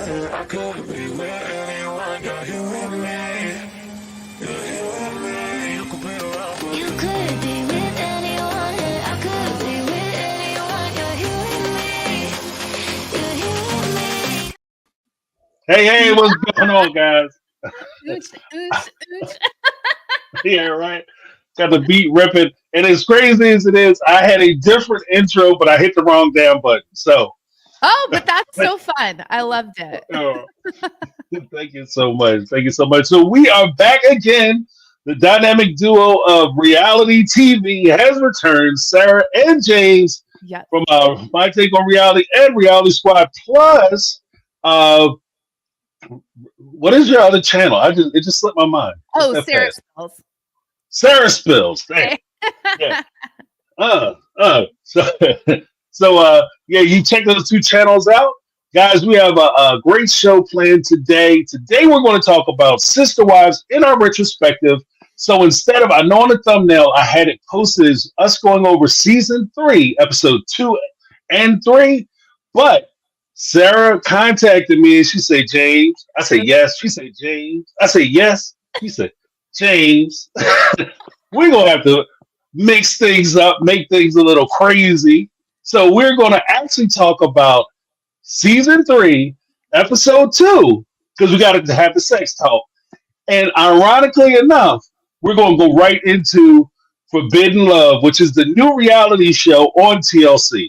wanted, I could be with anyone. You're here with me. You're here with me. You could be around for You could be with anyone, and I could be with anyone. You're here with me. You're here with me. Hey, what's going on, guys? Ooch, ooch, ooch. Yeah, right. Got the beat ripping. And as crazy as it is, I had a different intro, but I hit the wrong damn button. So, Oh, but that's so fun. I loved it. uh, thank you so much. Thank you so much. So, we are back again. The dynamic duo of reality TV has returned, Sarah and James Yes. from My Take on Reality and Reality Squad Plus. Uh, what is your other channel? It just slipped my mind. Just Oh, that Sarah fast. Spills. Sarah Spills. Thank Yeah. So, yeah, you check those two channels out. Guys, we have a great show planned today. Today, we're going to talk about Sister Wives in our retrospective. So instead of, I know on the thumbnail, I had it posted as us going over season 3, episode 2 and 3. But Sarah contacted me and she said, James. I said, yes. She said, James. I said, yes. She said, James. We're going to have to mix things up, make things a little crazy. So we're going to actually talk about season 3, episode 2, because we got to have the sex talk. And ironically enough, we're going to go right into Forbidden Love, which is the new reality show on TLC.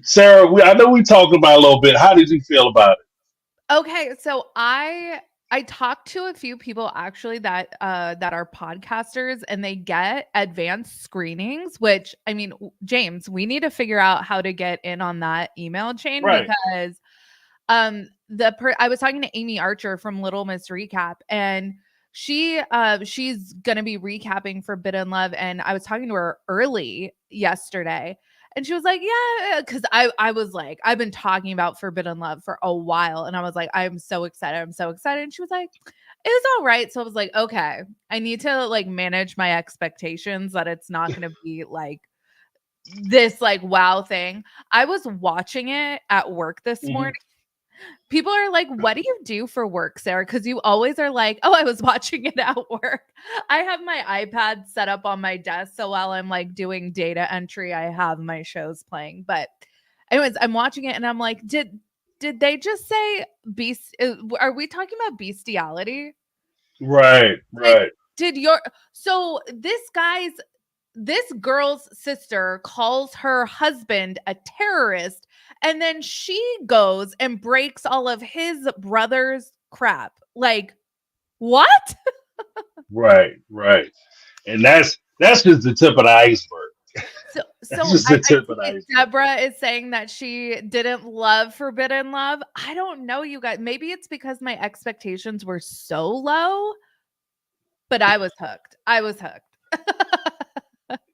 Sarah, I know we talked about it a little bit. How did you feel about it? Okay, so I talked to a few people actually that are podcasters, and they get advanced screenings, which I mean, James, we need to figure out how to get in on that email chain Right. because I was talking to Amy Archer from Little Miss Recap, and she's gonna be recapping Forbidden Love, and I was talking to her early yesterday. And she was like, yeah, because I was like, I've been talking about Forbidden Love for a while. And I was like, I'm so excited. I'm so excited. And she was like, it was all right. So I was like, okay, I need to like manage my expectations that it's not going to be like this like wow thing. I was watching it at work this morning. People are like, what do you do for work, Sarah? Because you always are like, oh, I was watching it at work. I have my iPad set up on my desk. So while I'm like doing data entry, I have my shows playing. But anyways, I'm watching it and I'm like, did they just say beast? Are we talking about bestiality? Right. Like, so this girl's sister calls her husband a terrorist, and then she goes and breaks all of his brother's crap. Like, what? Right. And that's just the tip of the iceberg. So That's just I the tip see of the iceberg. Deborah is saying that she didn't love Forbidden Love. I don't know, you guys. Maybe it's because my expectations were so low, but I was hooked.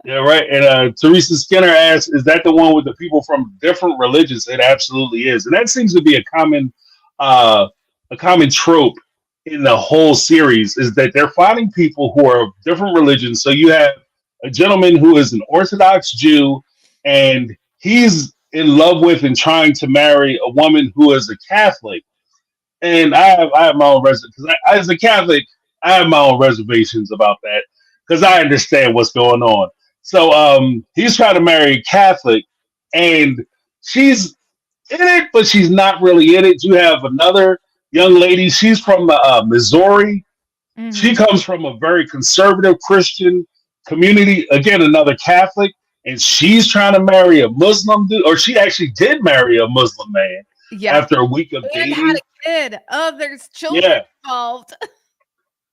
Yeah, right. And Teresa Skinner asks, "Is that the one with the people from different religions?" It absolutely is, and that seems to be a common trope in the whole series. Is that they're finding people who are of different religions. So you have a gentleman who is an Orthodox Jew, and he's in love with and trying to marry a woman who is a Catholic. And I have my own because as a Catholic, I have my own reservations about that because I understand what's going on. So he's trying to marry a Catholic, and she's in it, but she's not really in it. You have another young lady. She's from Missouri. She Mhm. comes from a very conservative Christian community. Again, another Catholic, and she's trying to marry a Muslim dude, or she actually did marry a Muslim man Yeah. after a week of And had dating. a kid. Oh, there's children Yeah. involved.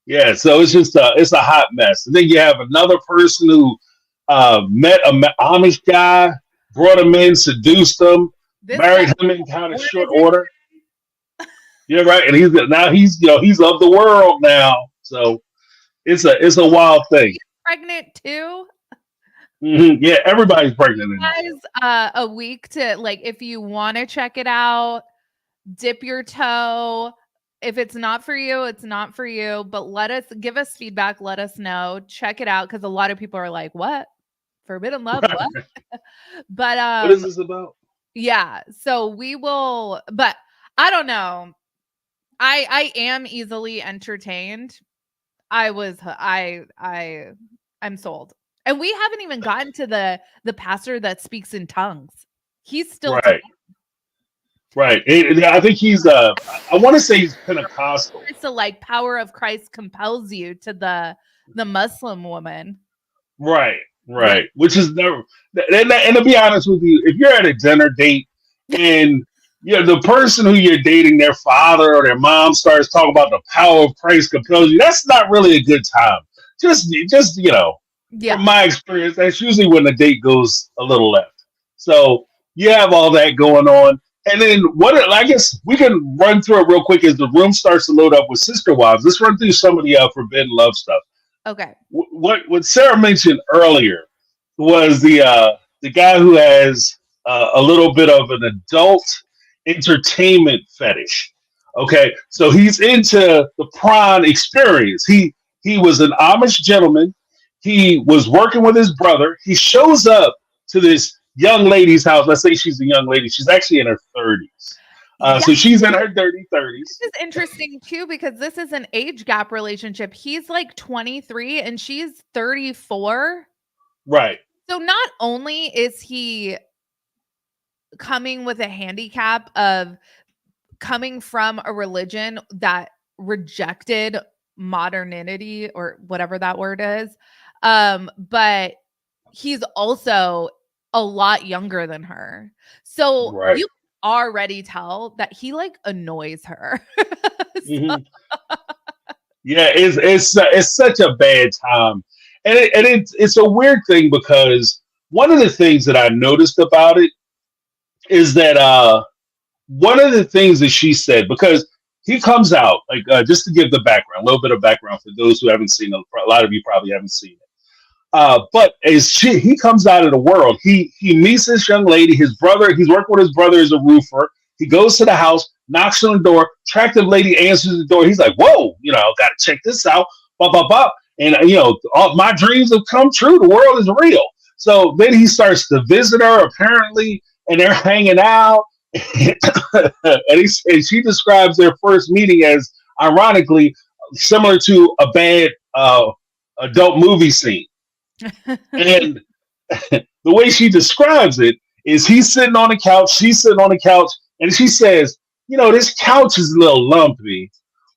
Yeah, so it's just it's a hot mess. And then you have another person who met a Amish guy, brought him in, seduced him, This married guy him in kind of wanted short it. order. Yeah, right. And he's he's of the world now. So it's a wild thing. Pregnant too. Yeah, everybody's pregnant in Guys, this. a week to like if you want to check it out, dip your toe. If it's not for you, it's not for you. But give us feedback. Let us know. Check it out because a lot of people are like, "What? Forbidden Love? What?" But What is this about? yeah. So we will. But I don't know. I am easily entertained. I'm sold. And we haven't even gotten to the pastor that speaks in tongues. He's still Right, right. I think he's I want to say he's Pentecostal. it's the like power of Christ compels you to the Muslim woman. Right, Yeah. right. Which is never. And to be honest with you, if you're at a dinner date and the person who you're dating, their father or their mom starts talking about the power of Christ compels you, that's not really a good time. Just Yeah. from my experience, that's usually when the date goes a little left. So you have all that going on. And then I guess we can run through it real quick as the room starts to load up with sister wives. Let's run through some of the forbidden love stuff. Okay. What Sarah mentioned earlier was the guy who has a little bit of an adult entertainment fetish. Okay, so he's into the prawn experience. He was an Amish gentleman. He was working with his brother. He shows up to this young lady's house. Let's say she's a young lady. She's actually in her 30s. So she's in her dirty 30s. This is interesting too because this is an age gap relationship. He's like 23 and she's 34. Right. So not only is he coming with a handicap of coming from a religion that rejected modernity or whatever that word is, but he's also a lot younger than her. So Right. you already tell that he like annoys her. Mhm. Yeah, it's such a bad time, and it's a weird thing because one of the things that I noticed about it is that one of the things that she said, because he comes out like just to give the background, a little bit of background for those who haven't seen it. A lot of you probably haven't seen it. But as he comes out of the world, he meets this young lady. His brother, he's working with his brother as a roofer. He goes to the house, knocks on the door. Attractive lady answers the door. He's like, "Whoa, got to check this out." Blah blah blah. And all my dreams have come true. The world is real. So then he starts to visit her apparently, and they're hanging out. And she describes their first meeting as ironically similar to a bad adult movie scene. And the way she describes it is he's sitting on the couch, she's sitting on the couch, and she says, this couch is a little lumpy.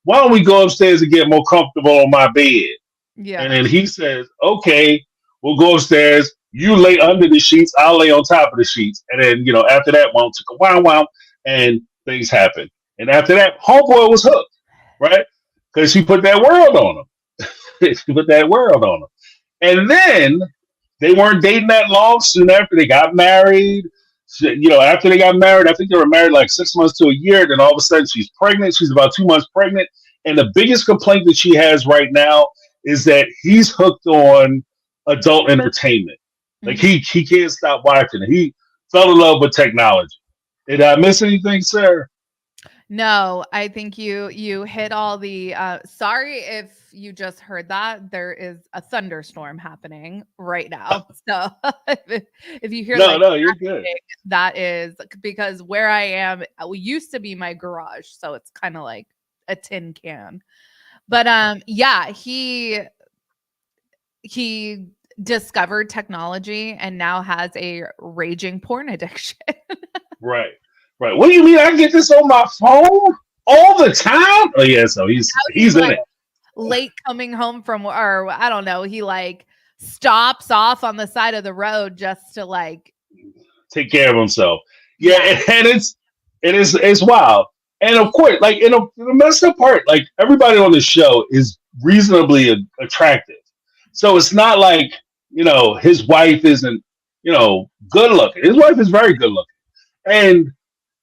Why don't we go upstairs and get more comfortable on my bed? Yeah. And then he says, okay, we'll go upstairs. You lay under the sheets, I'll lay on top of the sheets. And then, after that, wow, and things happen. And after that, homeboy was hooked, right? Because she put that world on him. She put that world on him. And then they weren't dating that long. Soon after they got married, after they got married, I think they were married like 6 months to a year. Then all of a sudden she's pregnant. She's about 2 months pregnant. And the biggest complaint that she has right now is that he's hooked on adult entertainment. Like he can't stop watching it. He fell in love with technology. Did I miss anything, Sarah? No, I think you hit all the sorry if you just heard that. There is a thunderstorm happening right now. So if you hear No, you're good. That is because where I am used to be my garage, so it's kind of like a tin can. But yeah, he discovered technology and now has a raging porn addiction. Right. What do you mean? I can get this on my phone all the time? Oh yeah, so he's in it. Late coming home from, or I don't know, he like stops off on the side of the road just to like take care of himself. Yeah, and it's wild. And of course, like the messed up part, like everybody on the show is reasonably attractive. So it's not like, his wife isn't, good looking. His wife is very good looking. And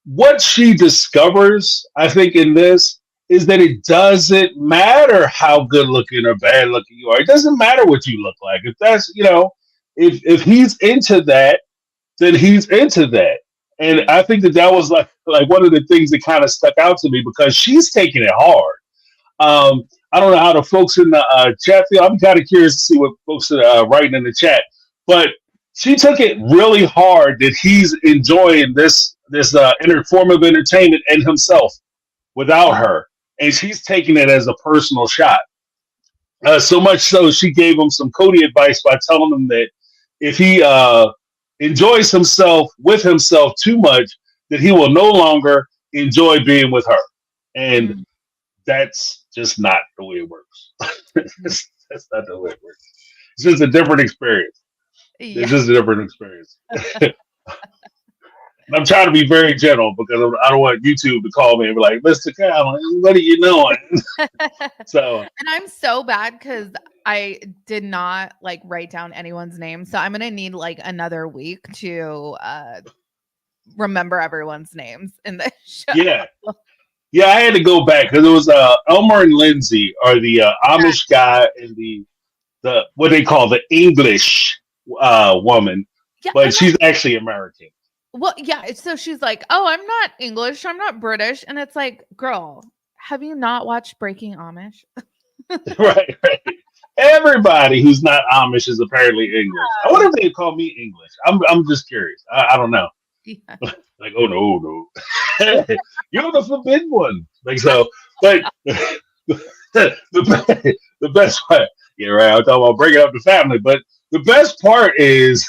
what she discovers, I think, in this is that it doesn't matter how good looking or bad looking you are. It doesn't matter what you look like. If that's, if he's into that, then he's into that. And I think that was like one of the things that kind of stuck out to me because she's taking it hard. I don't know how the folks in the chat feel. I'm kind of curious to see what folks are writing in the chat. But she took it really hard that he's enjoying form of entertainment and himself without her, and she's taking it as a personal shot. So much so, she gave him some Cody advice by telling him that if he enjoys himself with himself too much, that he will no longer enjoy being with her. And Mm. that's just not the way it works. That's not the way it works. It's just a different experience. It's Yeah. just a different experience. And I'm trying to be very gentle because I don't want YouTube to call me and be like, Mr. Callen, what are you doing? So, And I'm so bad because I did not like write down anyone's name. So I'm gonna need like another week to remember everyone's names in the show. yeah. Yeah, I had to go back because it was Elmer and Lindsay are the Amish guy and the what they call the English woman, Yeah, but and she's actually American. well, yeah. So she's like, "Oh, I'm not English. I'm not British," and it's like, "Girl, have you not watched Breaking Amish?" Right, right. Everybody who's not Amish is apparently English. I wonder if they call me English. I'm just curious. I don't know. Yeah. Like, oh no, no, you're the forbidden one. Like so, but the best part, yeah, right. I'm talking about breaking up the family, but the best part is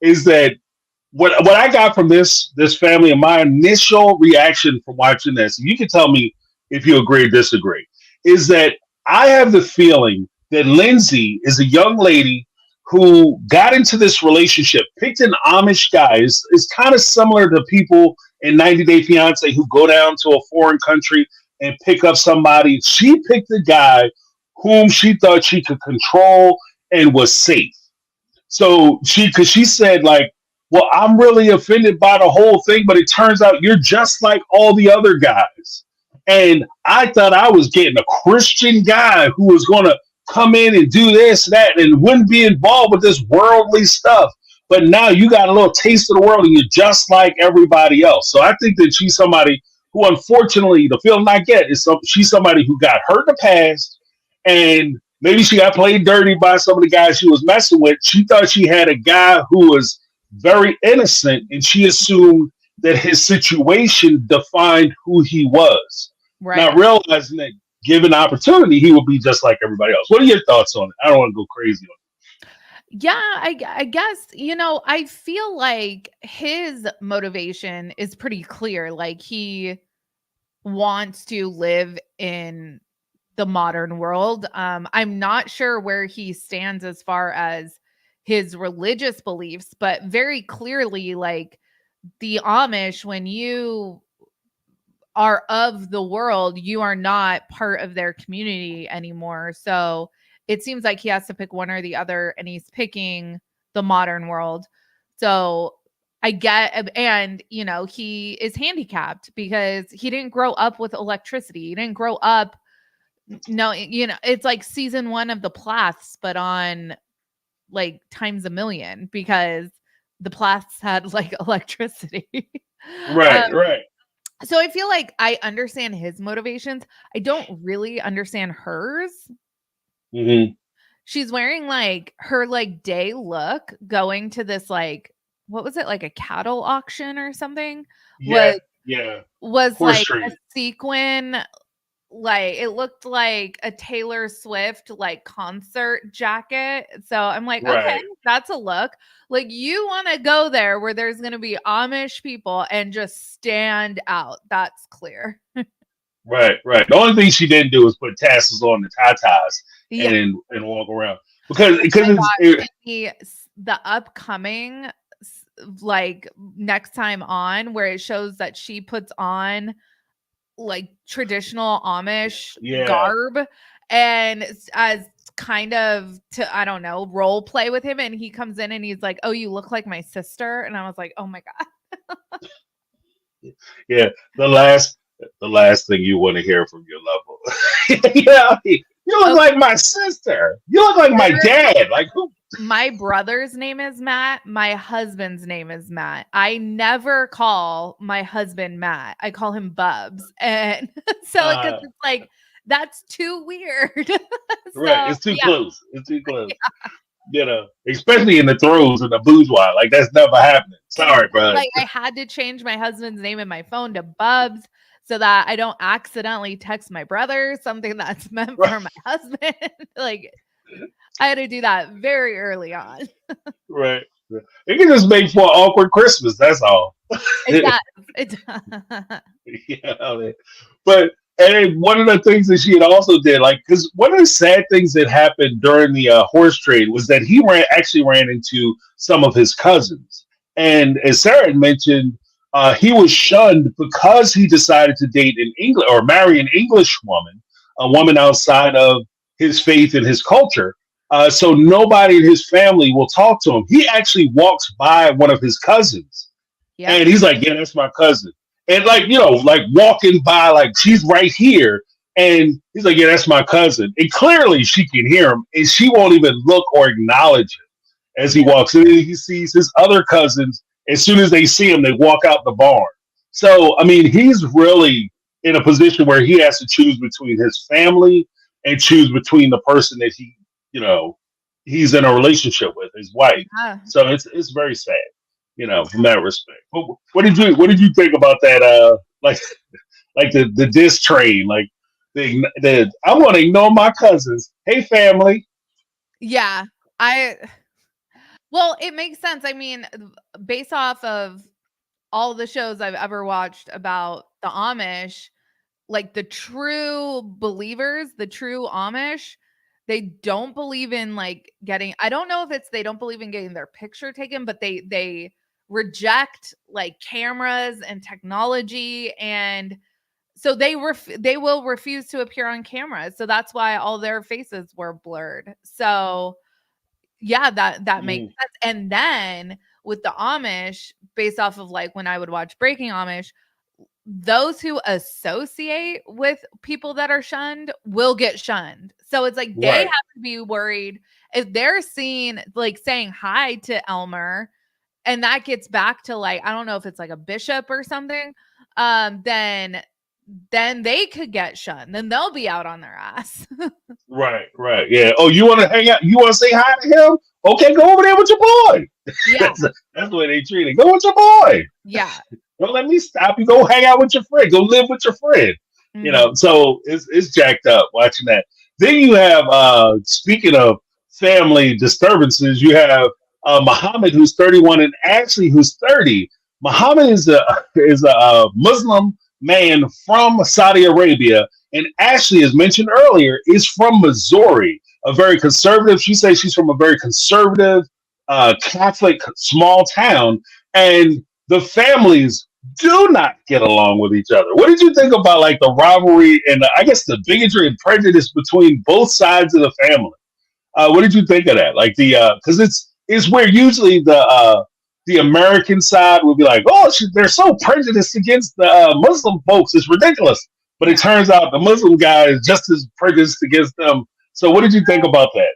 that what I got from this family and my initial reaction from watching this, you can tell me if you agree or disagree, is that I have the feeling that Lindsay is a young lady who got into this relationship, picked an Amish guy. Is kind of similar to people in 90 Day Fiance who go down to a foreign country and pick up somebody. She picked a guy whom she thought she could control and was safe. So because she said like, well, I'm really offended by the whole thing, but it turns out you're just like all the other guys. And I thought I was getting a Christian guy who was going to come in and do this, that, and wouldn't be involved with this worldly stuff. But now you got a little taste of the world and you're just like everybody else. So I think that she's somebody who, unfortunately, the feeling I get is she's somebody who got hurt in the past and maybe she got played dirty by some of the guys she was messing with. She thought she had a guy who was very innocent and she assumed that his situation defined who he was. Right. Not realizing that given opportunity, he would be just like everybody else. What are your thoughts on it? I don't want to go crazy on it. Yeah, I guess, I feel like his motivation is pretty clear. Like he wants to live in the modern world. I'm not sure where he stands as far as his religious beliefs, but very clearly, like the Amish, when you are of the world, you are not part of their community anymore. So it seems like he has to pick one or the other, and he's picking the modern world. So I get, and he is handicapped because he didn't grow up with electricity. He didn't grow up. No, it's like season 1 of the Plaths, but on like times a million because the Plaths had like electricity. Right, right. So I feel like I understand his motivations. I don't really understand hers. Mm-hmm. She's wearing like her like day look going to this like, what was it, like a cattle auction or something? Yeah, yeah. Was Horse like trading. a sequin, like it looked like a Taylor Swift like concert jacket. So I'm like, okay, Right, that's a look. Like you want to go there where there's going to be Amish people and just stand out. That's clear. right, right. The only thing she didn't do was put tassels on the tatas Yeah. and walk around because Oh my it's gosh, the upcoming like next time on where it shows that she puts on like traditional Amish yeah, garb and as kind of to, I don't know, role play with him, and he comes in and he's like, "Oh, you look like my sister," and I was like, "Oh my god." yeah. The last thing you want to hear from your loved one. Yeah, you look like my sister. You look like my dad. Like who? My brother's name is Matt. My husband's name is Matt. I never call my husband Matt. I call him Bubs. And so because it's like, that's too weird. Right. So It's too yeah. close. It's too close. especially in the throes of the bourgeois. Like that's never happening. Sorry, bro. Like I had to change my husband's name in my phone to Bubs so that I don't accidentally text my brother something that's meant for my husband. Like I had to do that very early on. Right. It can just make for an awkward Christmas. That's all. It does. It does. Yeah, but and then one of the things that she had also did, like, because one of the sad things that happened during the horse trade was that he actually ran into some of his cousins, and as Sarah had mentioned, he was shunned because he decided to date an English or marry an English woman, a woman outside of his faith and his culture. So nobody in his family will talk to him. He actually walks by one of his cousins, Yeah. and he's like, "Yeah, that's my cousin." And like, like walking by, like she's right here. And he's like, "Yeah, that's my cousin." And clearly she can hear him and she won't even look or acknowledge him as he walks in. He sees his other cousins. As soon as they see him, they walk out the barn. So, I mean, he's really in a position where he has to choose between his family and choose between the person that he's in a relationship with, his wife. Yeah. So it's very sad. From that respect. What did you think about that? Like the diss train, like the I want to ignore my cousins. Hey, family. Yeah. Well, it makes sense. I mean, based off of all the shows I've ever watched about the Amish, like the true believers, the true Amish, they don't believe in like getting, I don't know if it's they don't believe in getting their picture taken, but they reject like cameras and technology, and so they will refuse to appear on camera. So that's why all their faces were blurred. So yeah, that makes sense. And then with the Amish, based off of like when I would watch Breaking Amish, those who associate with people that are shunned will get shunned. So it's like they Right. have to be worried if they're seen like saying hi to Elmer, and that gets back to like, I don't know if it's like a bishop or something, then they could get shunned. Then they'll be out on their ass. Right. Yeah. Oh, you want to hang out? You want to say hi to him? Okay, go over there with your boy. Yeah. That's the way they treat it. Go with your boy. Yeah. Don't let me stop you. Go hang out with your friend. Go live with your friend. So it's jacked up watching that. Then you have speaking of family disturbances, you have Muhammad, who's 31, and Ashley, who's 30. Muhammad is a Muslim man from Saudi Arabia, and Ashley, as mentioned earlier, is from Missouri, a very conservative. She says she's from a very conservative Catholic small town, and the families do not get along with each other. What did you think about like the rivalry and I guess the bigotry and prejudice between both sides of the family? What did you think of that? Like because it's where usually the American side would be like, "Oh, they're so prejudiced against the Muslim folks. It's ridiculous." But it turns out the Muslim guy is just as prejudiced against them. So what did you think about that?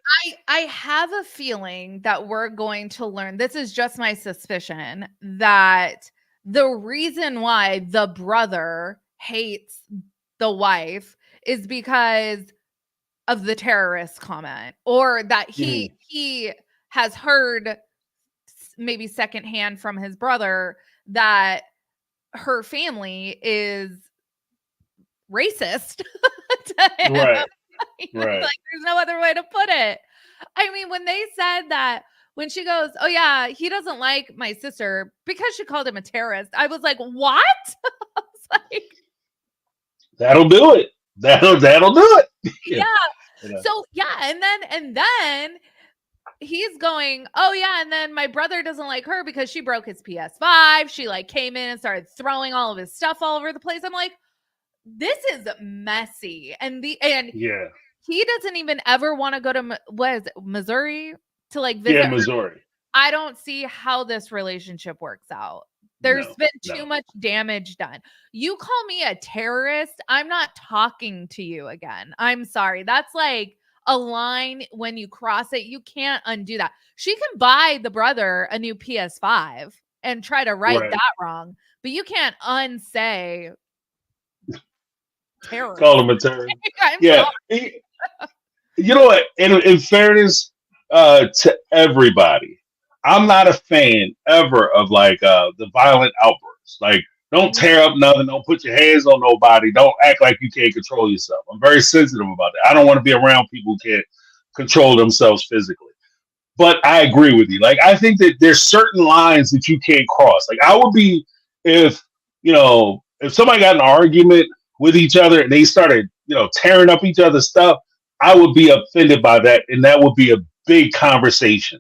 I have a feeling that we're going to learn, this is just my suspicion, that the reason why the brother hates the wife is because of the terrorist comment, or that he has heard maybe secondhand from his brother that her family is racist to him. Right. Like there's no other way to put it. I mean, when they said that, when she goes, "Oh yeah, he doesn't like my sister because she called him a terrorist," I was like, "What?" I was like, that'll do it. That'll do it. Yeah. So yeah, and then he's going, "Oh yeah," and then my brother doesn't like her because she broke his PS5. She like came in and started throwing all of his stuff all over the place. I'm like, this is messy. And yeah, he doesn't even ever want to go to Missouri to like visit. Yeah, Missouri. I don't see how this relationship works out. There's been too much damage done. You call me a terrorist, I'm not talking to you again. I'm sorry. That's like a line. When you cross it, you can't undo that. She can buy the brother a new PS5 and try to right that wrong, but you can't unsay terrorist. Call him a terrorist. Yeah. You know what? In fairness, to everybody. I'm not a fan ever of like the violent outbursts. Like, don't tear up nothing. Don't put your hands on nobody. Don't act like you can't control yourself. I'm very sensitive about that. I don't want to be around people who can't control themselves physically. But I agree with you. Like, I think that there's certain lines that you can't cross. Like, I would be if if somebody got in an argument with each other and they started tearing up each other's stuff, I would be offended by that, and that would be a big conversation.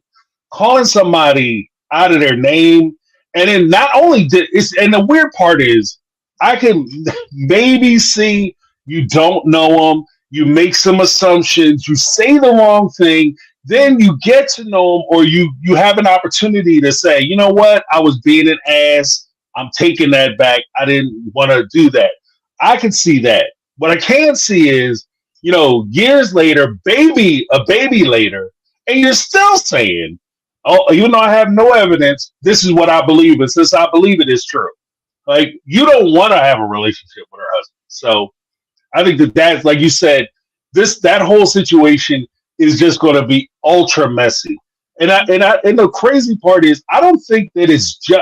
Calling somebody out of their name, and then not only did it's and the weird part is I can maybe see you don't know them, you make some assumptions, you say the wrong thing, then you get to know them, or you have an opportunity to say, you know what, I was being an ass. I'm taking that back. I didn't want to do that. I can see that. What I can't see is, years later, a baby later, and you're still saying, oh, even though I have no evidence, this is what I believe, and since I believe it is true. Like, you don't want to have a relationship with her husband. So I think that's like you said, that whole situation is just going to be ultra messy. And the crazy part is, I don't think that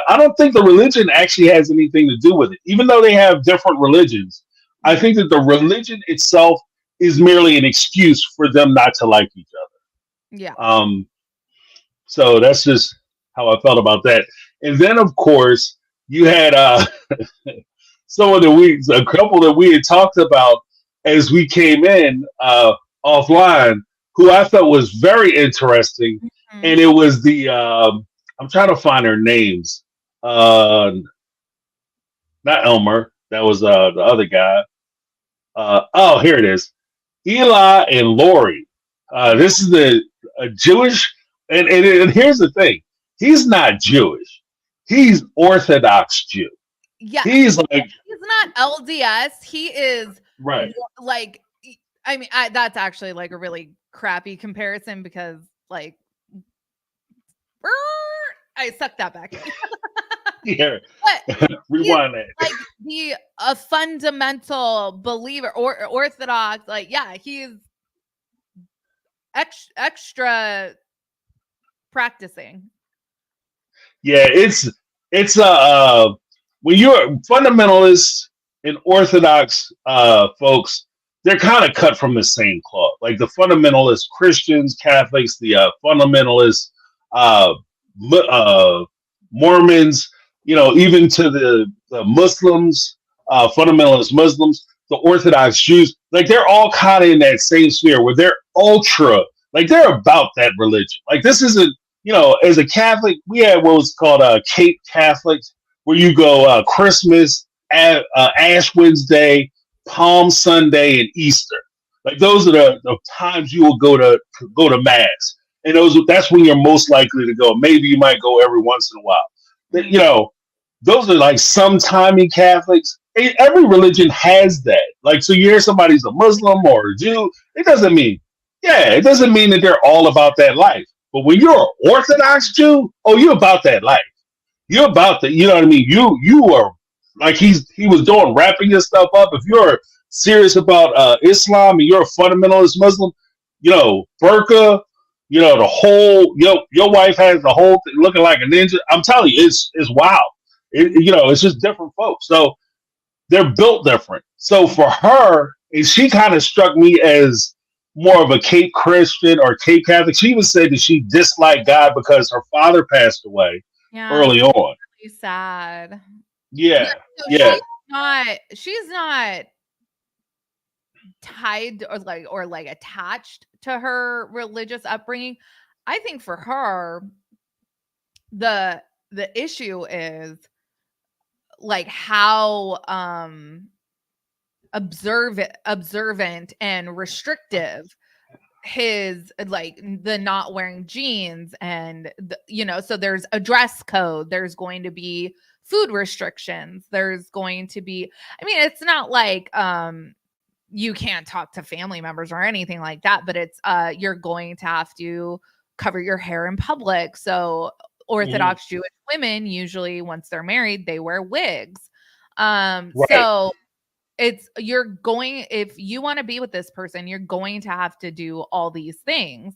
I don't think the religion actually has anything to do with it. Even though they have different religions, I think that the religion itself is merely an excuse for them not to like each other. Yeah. So that's just how I felt about that. And then, of course, you had a couple that we had talked about as we came in offline, who I thought was very interesting. Mm-hmm. And it was I'm trying to find their names. Not Elmer. That was the other guy. Oh, here it is. Eli and Lori. This is a Jewish, and here's the thing. He's not Jewish. He's Orthodox Jew. Yeah. He's like, he's not LDS. He is right. Like, I mean, that's actually like a really crappy comparison because like, I suck that back. Yeah. But rewind that. Like a fundamental believer or Orthodox, like, yeah, he's extra practicing. Yeah, it's when you're fundamentalist and Orthodox folks, they're kind of cut from the same cloth. Like the fundamentalist Christians, Catholics, the fundamentalist Mormons, even to the Muslims, fundamentalist Muslims, the Orthodox Jews, like they're all kind of in that same sphere where they're ultra, like they're about that religion. Like this isn't, as a Catholic, we had what was called Cape Catholics, where you go Christmas, Ash Wednesday, Palm Sunday, and Easter. Like those are the times you will go to mass, and that's when you're most likely to go. Maybe you might go every once in a while. But, those are like sometimey Catholics. Every religion has that. Like, so you hear somebody's a Muslim or a Jew, it doesn't mean that they're all about that life. But when you're an Orthodox Jew, oh, you're about that life. You're about that. You know what I mean? You are like he was doing wrapping your stuff up. If you're serious about Islam and you're a fundamentalist Muslim, burqa, the whole your wife has the whole thing looking like a ninja. I'm telling you, it's wild. It's just different folks. So they're built different. So for her, and she kind of struck me as more of a Cape Christian or Cape Catholic. She even said that she disliked God because her father passed away early on. Really sad. Yeah. She's not tied or attached to her religious upbringing. I think for her, the issue is like how observant and restrictive his like the not wearing jeans and so there's a dress code, there's going to be food restrictions, there's going to be, I mean, it's not like you can't talk to family members or anything like that, but it's you're going to have to cover your hair in public. So Orthodox Jewish women usually once they're married they wear wigs. Right. So if you want to be with this person, you're going to have to do all these things.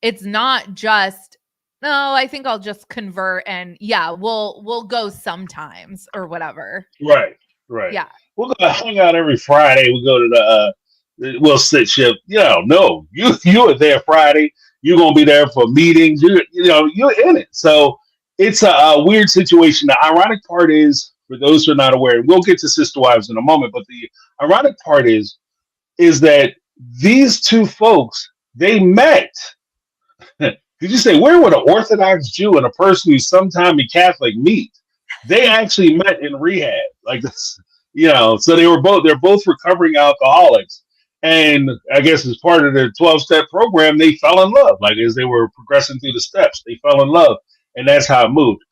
it's not just, no, I think I'll just convert and we'll go sometimes or whatever. Right, right. Yeah. We're gonna hang out every Friday. We go to we'll sit ship. No, you are there Friday. You're gonna be there for meetings. You're in it. So it's a weird situation. The ironic part is, for those who are not aware, and we'll get to sister wives in a moment, but the ironic part is that these two folks, they met. Did you say where would an Orthodox Jew and a person who's sometime a Catholic meet? They actually met in rehab, like this, So they're both recovering alcoholics, and I guess as part of their 12-step program, they fell in love. Like as they were progressing through the steps, they fell in love, and that's how it moved.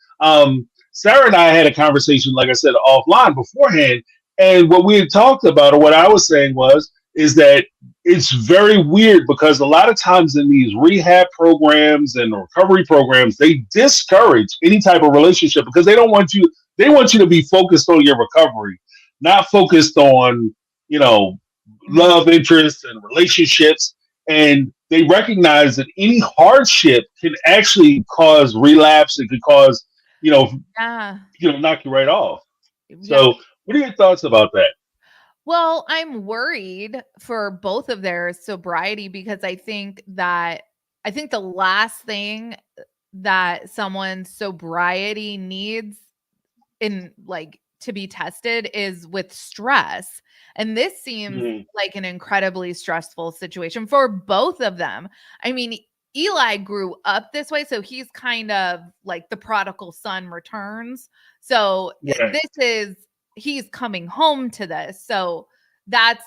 Sarah and I had a conversation, like I said, offline beforehand, and what we had talked about, or what I was saying is that it's very weird because a lot of times in these rehab programs and recovery programs, they discourage any type of relationship because they don't want you. They want you to be focused on your recovery, not focused on, love interests and relationships. And they recognize that any hardship can actually cause relapse. It could cause, knock you right off. So what are your thoughts about that? Well, I'm worried for both of their sobriety because I think the last thing that someone's sobriety needs to be tested is with stress. And this seems like an incredibly stressful situation for both of them. I mean, Eli grew up this way, so he's kind of like the prodigal son returns. So he's coming home to this. So that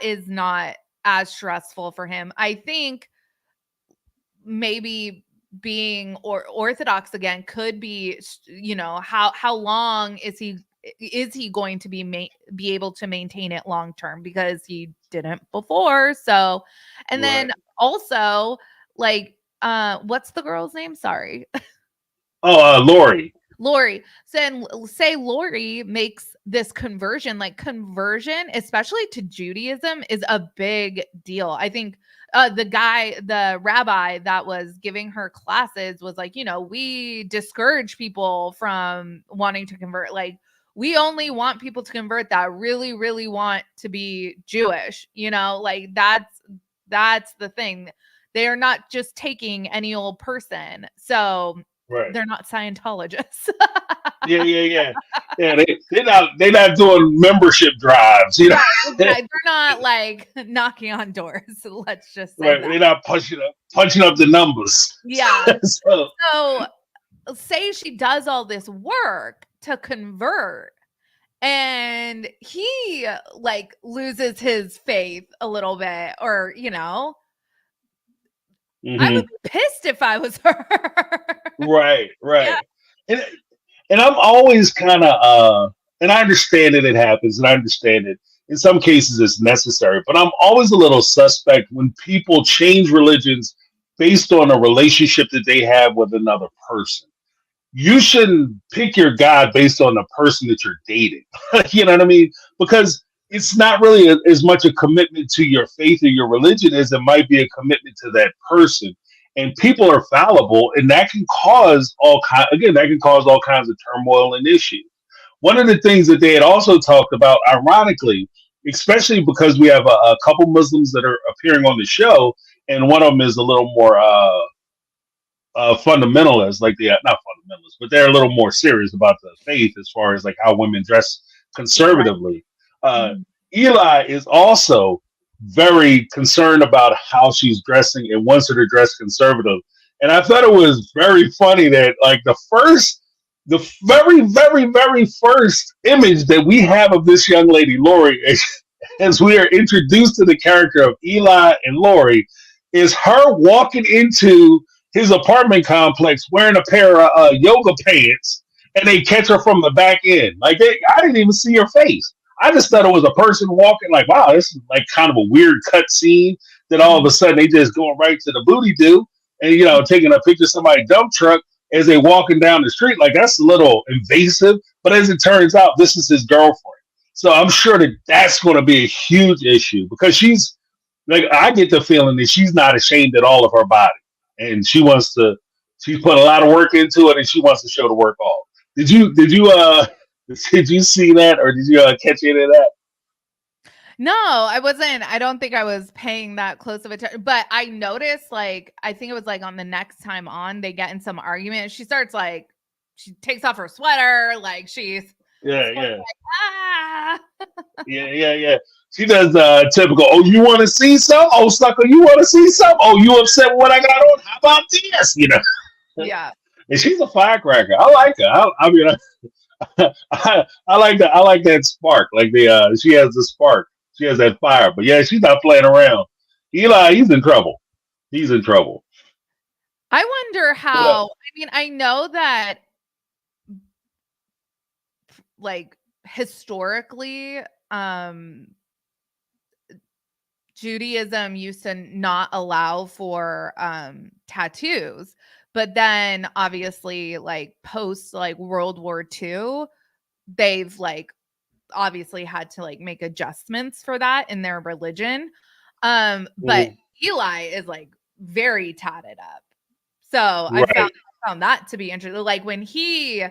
is not as stressful for him. I think maybe being orthodox again could be, how long is he going to be able to maintain it long term, because he didn't before. So, and then also what's the girl's name? Sorry. Lori. Lori. So say Lori makes this conversion, especially to Judaism, is a big deal. I think the rabbi that was giving her classes was like, we discourage people from wanting to convert. Like, we only want people to convert that really, really want to be Jewish. That's the thing. They are not just taking any old person. So they're not Scientologists. Yeah. They're not doing membership drives. They're not knocking on doors. Let's just say that. They're not punching up the numbers. Yeah. So say she does all this work to convert, and he loses his faith a little bit, or I would be pissed if I was her. Right. Yeah. And I'm always kind of, and I understand that it happens, and I understand it in some cases it's necessary, but I'm always a little suspect when people change religions based on a relationship that they have with another person. You shouldn't pick your God based on the person that you're dating. You know what I mean? Because it's not really as much a commitment to your faith or your religion as it might be a commitment to that person. And people are fallible, and that can cause all kinds of turmoil and issues. One of the things that they had also talked about, ironically, especially because we have a couple Muslims that are appearing on the show, and one of them is a little more fundamentalist, not fundamentalist, but they're a little more serious about the faith as far as how women dress conservatively. Eli is also very concerned about how she's dressing and wants her to dress conservative. And I thought it was very funny that the very, very, very first image that we have of this young lady, Lori, as we are introduced to the character of Eli and Lori, is her walking into his apartment complex wearing a pair of yoga pants, and they catch her from the back end. I didn't even see her face. I just thought it was a person walking, wow, this is kind of a weird cut scene that all of a sudden they just going right to the booty do and, taking a picture of somebody's dump truck as they walking down the street. That's a little invasive, but as it turns out, this is his girlfriend. So I'm sure that's going to be a huge issue because she's I get the feeling that she's not ashamed at all of her body. and she put a lot of work into it, and she wants to show the work off. Did you did you see that, or did you catch any of that? No, I wasn't. I don't think I was paying that close of attention. But I noticed, like, I think it was like on the next time on, they get in some argument. She starts like, she takes off her sweater, like she's Yeah, like, ah. yeah. She does typical. Oh, you want to see some? Oh, sucker, you want to see some? Oh, you upset with what I got on? How about this? Yeah. And she's a firecracker. I like her. I mean, I like that. I like that spark. Like she has the spark. She has that fire. But yeah, she's not playing around. Eli, he's in trouble. He's in trouble. I wonder how. I mean, I know that, like, historically, Judaism used to not allow for tattoos, but then obviously, like, post like World War II, they've like obviously had to like make adjustments for that in their religion. But Eli is like very tatted up. So I found that to be interesting. Like, when he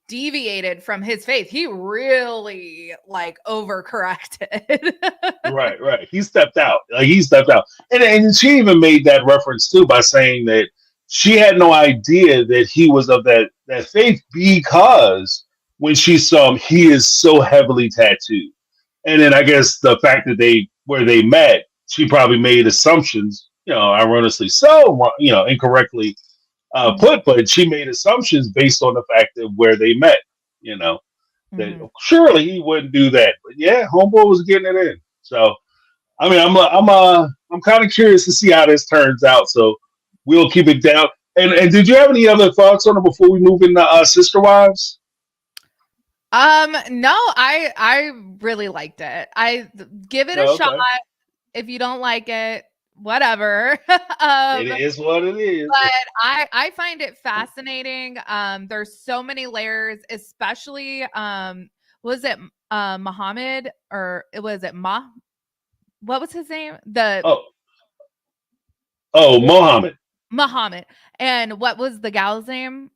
deviated from his faith, he really like overcorrected. Right. He stepped out. And she even made that reference too by saying that she had no idea that he was of that faith, because when she saw him, he is so heavily tattooed. And then I guess the fact that where they met, she probably made assumptions, ironically so, incorrectly put, but she made assumptions based on the fact of where they met, that surely he wouldn't do that. But yeah, homeboy was getting it in. So, I mean, I'm kind of curious to see how this turns out. So we'll keep it down. And did you have any other thoughts on it before we move into Sister Wives? No, I really liked it. I give it a shot. If you don't like it, whatever. It is what it is. But I find it fascinating. There's so many layers, especially was it Muhammad, or was it what was his name? Mohammed. Muhammad. And what was the gal's name?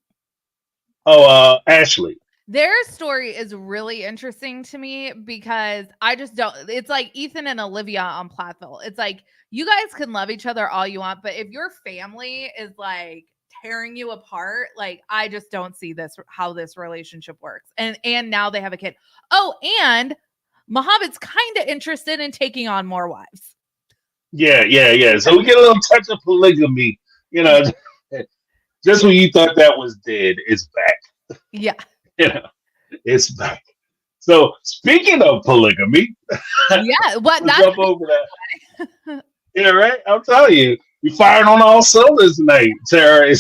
Ashley. Their story is really interesting to me, because I just don't. It's like Ethan and Olivia on Plathville. It's like, you guys can love each other all you want, but if your family is like tearing you apart, like, I just don't see how this relationship works. And now they have a kid. Oh, and Muhammad's kind of interested in taking on more wives. Yeah. So we get a little touch of polygamy. Just when you thought that was dead, it's back. Yeah. It's back. So speaking of polygamy, that's jump over that. Yeah, right. I'm telling you, you're firing on all cylinders tonight, Sarah.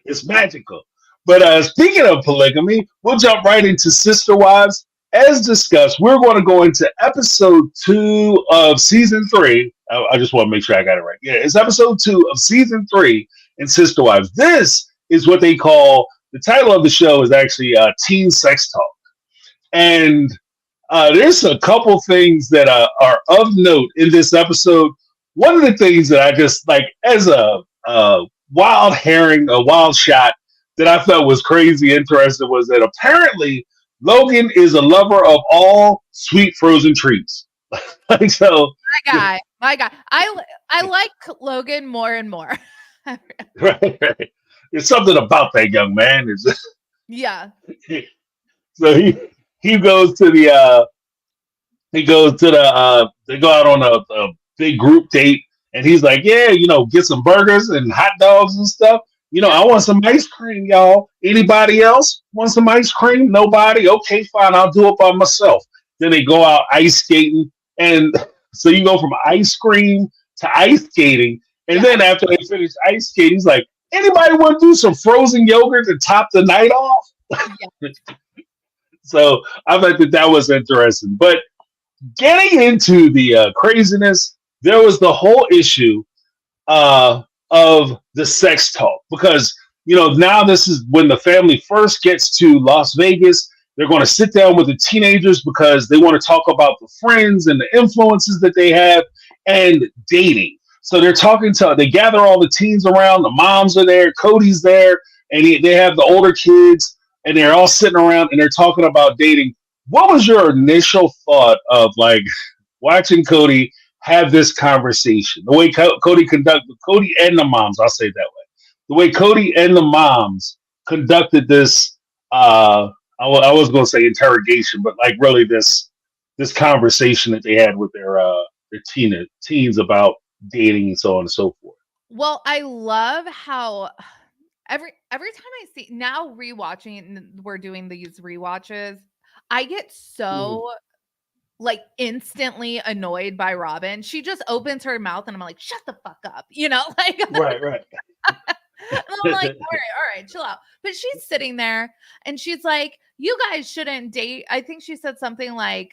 It's magical. But speaking of polygamy, we'll jump right into Sister Wives. As discussed, we're going to go into episode 2 of season 3. I just want to make sure I got it right. Yeah, it's episode 2 of season 3 in Sister Wives. This is what they call, the title of the show is actually Teen Sex Talk. And there's a couple things that are of note in this episode. One of the things that I just like, as a wild herring, a wild shot that I felt was crazy interesting, was that apparently Logan is a lover of all sweet frozen treats. So my guy. I like Logan more and more. Right. There's something about that young man. Yeah. So he goes to they go out on a big group date, and he's like, yeah, get some burgers and hot dogs and stuff. I want some ice cream, y'all. Anybody else want some ice cream? Nobody? Okay, fine. I'll do it by myself. Then they go out ice skating. And so you go from ice cream to ice skating. And then after they finish ice skating, he's like, anybody want to do some frozen yogurt to top the night off? Yeah. So I thought that was interesting. But getting into the craziness, there was the whole issue of the sex talk, because now this is when the family first gets to Las Vegas. They're going to sit down with the teenagers because they want to talk about the friends and the influences that they have and dating. So they gather all the teens around. The moms are there. Cody's there, and they have the older kids, and they're all sitting around and they're talking about dating. What was your initial thought of like watching Cody have this conversation? The way Cody and the moms, I'll say it that way. The way Cody and the moms conducted this, I was going to say interrogation, but like really this conversation that they had with their teens about dating and so on and so forth. Well, I love how every time I see now rewatching, we're doing these rewatches, I get so like instantly annoyed by Robin. She just opens her mouth and I'm like, shut the fuck up, like Right. and I'm like, all right, chill out. But she's sitting there and she's like, you guys shouldn't date. I think she said something like,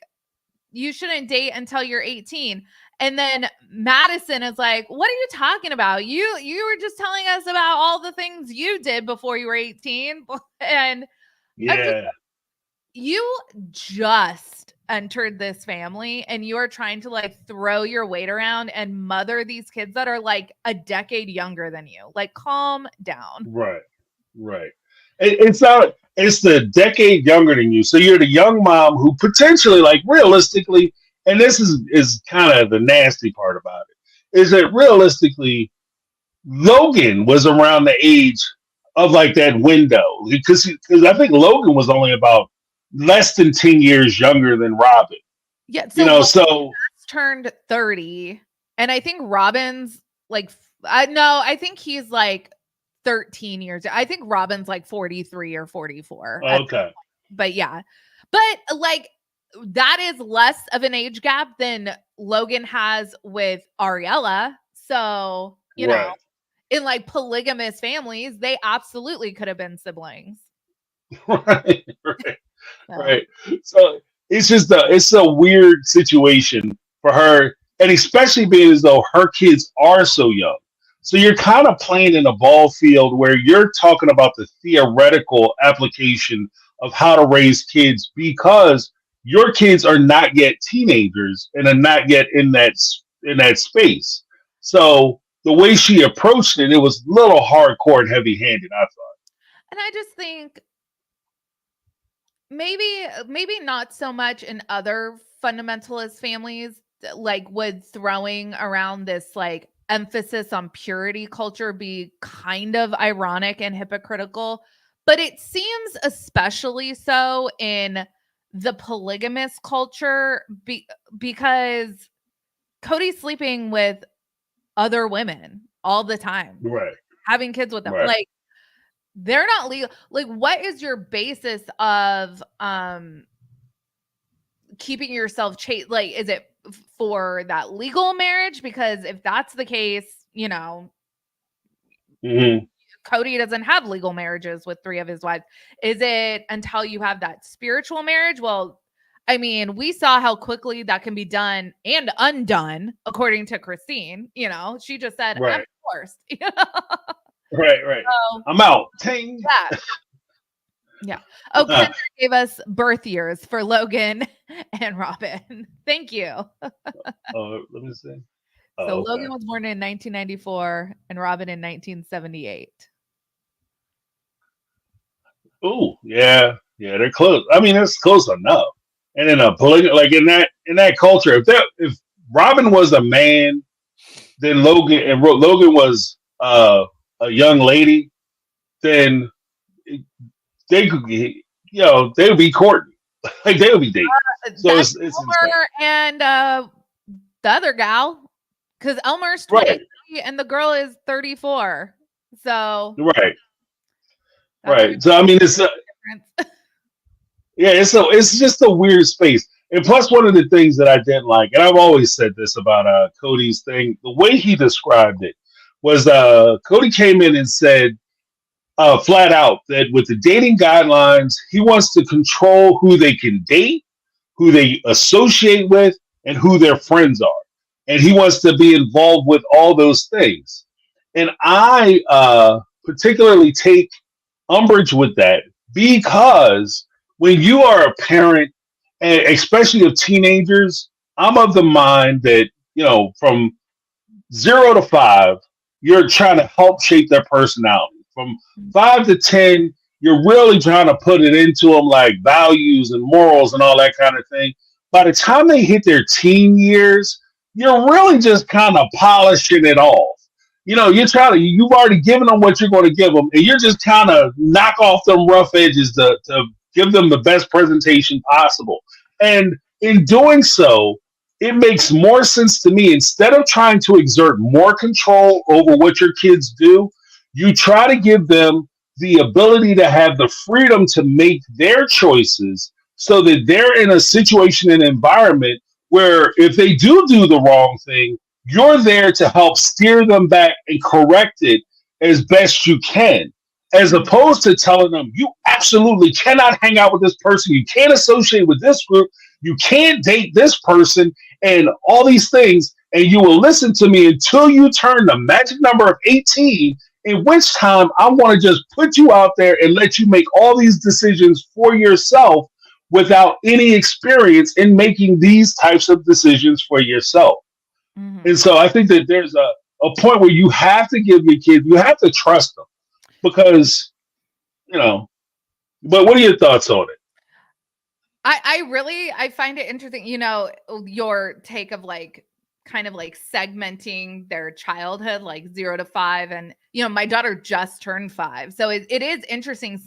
you shouldn't date until you're 18. And then Madison is like, what are you talking about? You were just telling us about all the things you did before you were 18. And Yeah. you just entered this family and you are trying to like throw your weight around and mother these kids that are like a decade younger than you. Like, calm down. Right. It's the decade younger than you. So you're the young mom who potentially, like realistically, and this is kind of the nasty part about it, is that realistically, Logan was around the age of like that window. Because I think Logan was only about less than 10 years younger than Robin. Yeah. So so turned 30. And I think Robin's like, I think he's like 13 years. I think Robin's like 43 or 44. Okay. But yeah. But like that is less of an age gap than Logan has with Ariella. So, you know, in like polygamous families, they absolutely could have been siblings. Right. So it's a weird situation for her, and especially being as though her kids are so young. So you're kind of playing in a ball field where you're talking about the theoretical application of how to raise kids because your kids are not yet teenagers and are not yet in that space. So the way she approached it, it was a little hardcore and heavy-handed, I thought. And I just think maybe not so much in other fundamentalist families, like would throwing around this like emphasis on purity culture be kind of ironic and hypocritical, but it seems especially so in the polygamous culture because Cody's sleeping with other women all the time, having kids with them. Like, they're not legal. Like, what is your basis of keeping yourself chaste? Like, is it for that legal marriage? Because if that's the case, Cody doesn't have legal marriages with 3 of his wives. Is it until you have that spiritual marriage? Well, I mean, we saw how quickly that can be done and undone, according to Christine. She just said, I'm divorced. Right. So, I'm out. Ting. Yeah. Oh, Kendra gave us birth years for Logan and Robin. Thank you. Let me see. So Logan was born in 1994 and Robin in 1978. Oh, yeah, they're close. I mean, it's close enough. And in a like in that culture, if Robin was a man, then Logan was a young lady, then they could, they would be courting, like they would be dating. So it's Elmer and the other gal, because Elmer's 23 and the girl is 34. So right. So I mean, it's it's just a weird space. And plus, one of the things that I didn't like, and I've always said this about Cody's thing, the way he described it was Cody came in and said flat out that with the dating guidelines, he wants to control who they can date, who they associate with, and who their friends are. And he wants to be involved with all those things. And I particularly take umbrage with that because when you are a parent, and especially of teenagers, I'm of the mind that, from 0 to 5, you're trying to help shape their personality. From 5 to 10, you're really trying to put it into them like values and morals and all that kind of thing. By the time they hit their teen years, you're really just kind of polishing it off. You've already given them what you're going to give them, and you're just kind of knock off them rough edges to give them the best presentation possible. And in doing so, it makes more sense to me. Instead of trying to exert more control over what your kids do, you try to give them the ability to have the freedom to make their choices so that they're in a situation and environment where if they do the wrong thing, you're there to help steer them back and correct it as best you can, as opposed to telling them you absolutely cannot hang out with this person, you can't associate with this group, you can't date this person, and all these things, and you will listen to me until you turn the magic number of 18, in which time I want to just put you out there and let you make all these decisions for yourself without any experience in making these types of decisions for yourself. Mm-hmm. And so I think that there's a point where you have to give your kids, you have to trust them because, but what are your thoughts on it? I find it interesting, your take of kind of segmenting their childhood, 0 to 5. And, my daughter just turned 5. So it is interesting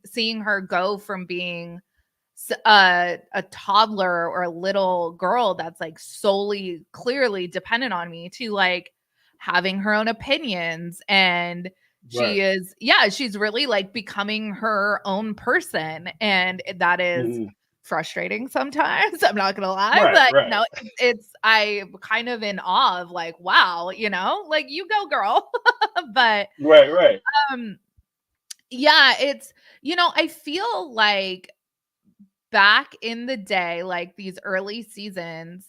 seeing her go from being a toddler or a little girl that's solely clearly dependent on me to having her own opinions. And she's really becoming her own person. And that is frustrating sometimes. I'm not gonna lie, but I'm kind of in awe of wow, you go girl. But right. It's I feel like back in the day, these early seasons,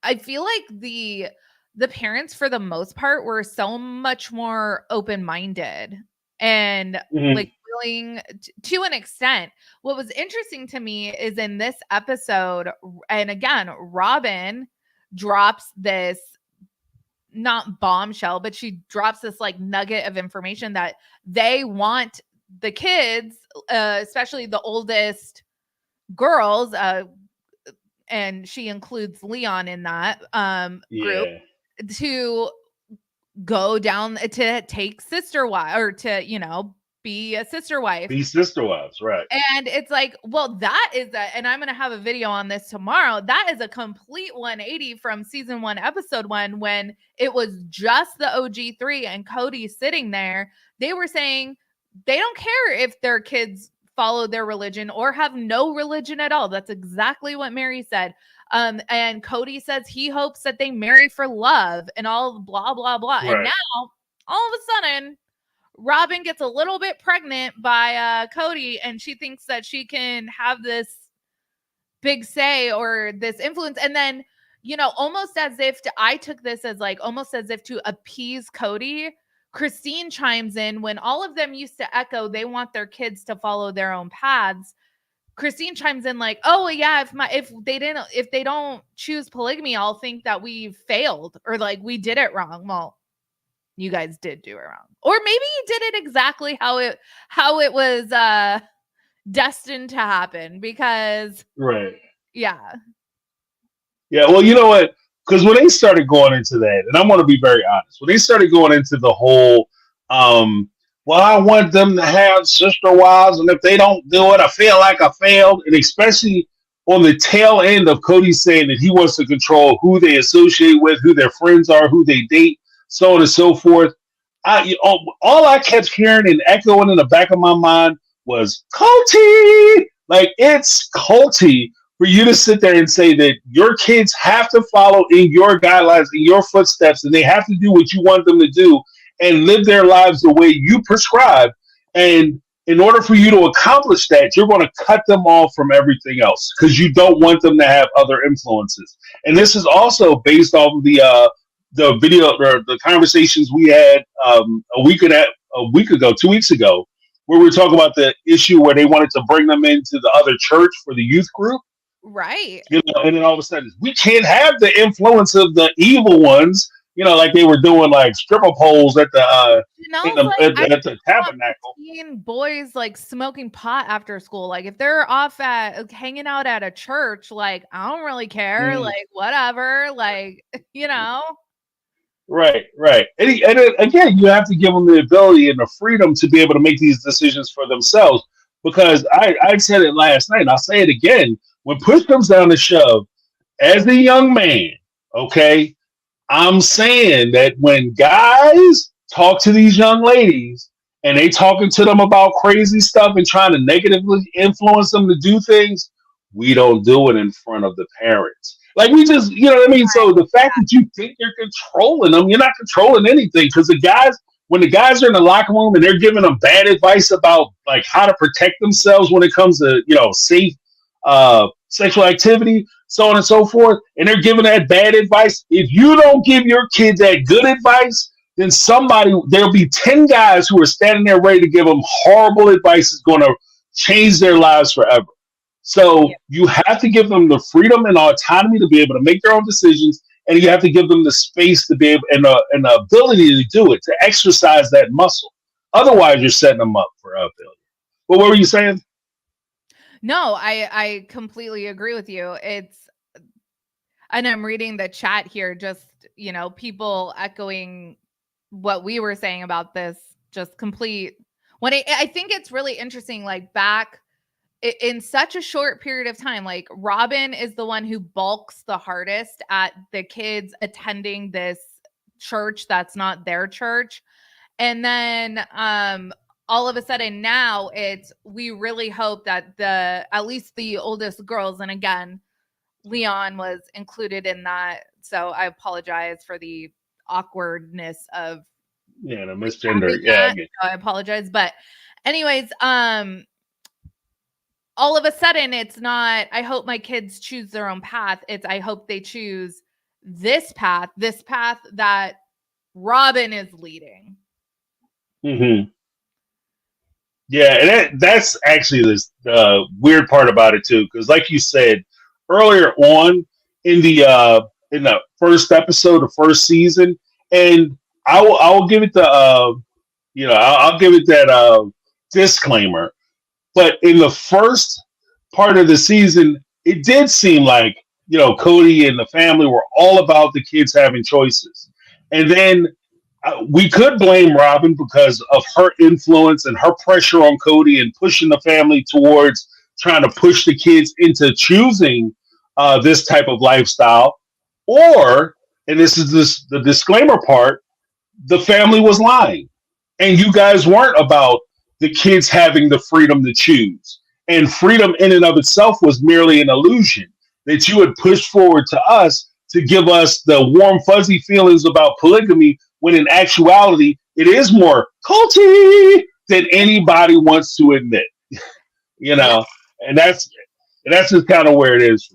I feel like the parents for the most part were so much more open-minded and willing to an extent. What was interesting to me is in this episode, and again, Robin drops this not bombshell, but she drops this nugget of information that they want the kids, especially the oldest girls, and she includes Leon in that group, to go down to take sister wife, or to be a sister wife. Be sister wives, right. And it's that is and I'm going to have a video on this tomorrow. That is a complete 180 from season 1, episode 1, when it was just the OG3 and Cody sitting there. They were saying they don't care if their kids follow their religion or have no religion at all. That's exactly what Mary said. And Cody says he hopes that they marry for love and all blah, blah, blah. Right. And now all of a sudden, Robin gets a little bit pregnant by Cody, and she thinks that she can have this big say or this influence. And then, almost as if I took this as almost as if to appease Cody, Christine chimes in when all of them used to echo they want their kids to follow their own paths. Christine chimes in oh yeah, if they don't choose polygamy, I'll think that we failed or we did it wrong. Well, you guys did do it wrong, or maybe you did it exactly how it was destined to happen, because well, you know what? Because when they started going into that, and I want to be very honest, when they started going into the whole, well, I want them to have sister wives, and if they don't do it, I feel like I failed. And especially on the tail end of Cody saying that he wants to control who they associate with, who their friends are, who they date, so on and so forth. All I kept hearing and echoing in the back of my mind was culty. It's culty for you to sit there and say that your kids have to follow in your guidelines, in your footsteps, and they have to do what you want them to do and live their lives the way you prescribe. And in order for you to accomplish that, you're going to cut them off from everything else because you don't want them to have other influences. And this is also based off of the video or the conversations we had a week ago, 2 weeks ago, where we were talking about the issue where they wanted to bring them into the other church for the youth group. Right. And then all of a sudden, we can't have the influence of the evil ones like they were doing like stripper poles at the Janelle's like, at the I want tabernacle. 15 boys like smoking pot after school. Like if they're off at hanging out at a church, like I don't really care. Mm. Like whatever. Like Right, right. Again, you have to give them the ability and the freedom to be able to make these decisions for themselves. Because I said it last night, and I'll say it again. When push comes down to shove, as a young man, okay, I'm saying that when guys talk to these young ladies and they talking to them about crazy stuff and trying to negatively influence them to do things, we don't do it in front of the parents. Like we just, you know what I mean? So the fact that you think you're controlling them, you're not controlling anything because when the guys are in the locker room and they're giving them bad advice about like how to protect themselves when it comes to, safe sexual activity, so on and so forth, and they're giving that bad advice. If you don't give your kid that good advice, then there'll be 10 guys who are standing there ready to give them horrible advice that's going to change their lives forever. So you have to give them the freedom and autonomy to be able to make their own decisions, and you have to give them the space to be able and the ability to do it, to exercise that muscle. Otherwise, you're setting them up for failure. But what were you saying? No, I completely agree with you. And I'm reading the chat here, just, people echoing what we were saying about this, just complete. I think it's really interesting, like back in such a short period of time, like Robin is the one who balks the hardest at the kids attending this church that's not their church. And then all of a sudden now we really hope that at least the oldest girls, and again, Leon was included in that. So I apologize for the awkwardness of the misgender. Yeah. I apologize. But anyways, all of a sudden it's not, I hope my kids choose their own path. It's, I hope they choose this path that Robin is leading. Mm-hmm. Yeah, and that's actually the weird part about it too, because like you said earlier on in the first episode of first season, and I'll give it I'll give it that disclaimer. But in the first part of the season, it did seem like Cody and the family were all about the kids having choices, and then we could blame Robin because of her influence and her pressure on Cody and pushing the family towards trying to push the kids into choosing this type of lifestyle. Or, and this is the disclaimer part, the family was lying. And you guys weren't about the kids having the freedom to choose. And freedom in and of itself was merely an illusion that you had pushed forward to us to give us the warm, fuzzy feelings about polygamy, when in actuality, it is more culty than anybody wants to admit. And that's just kind of where it is.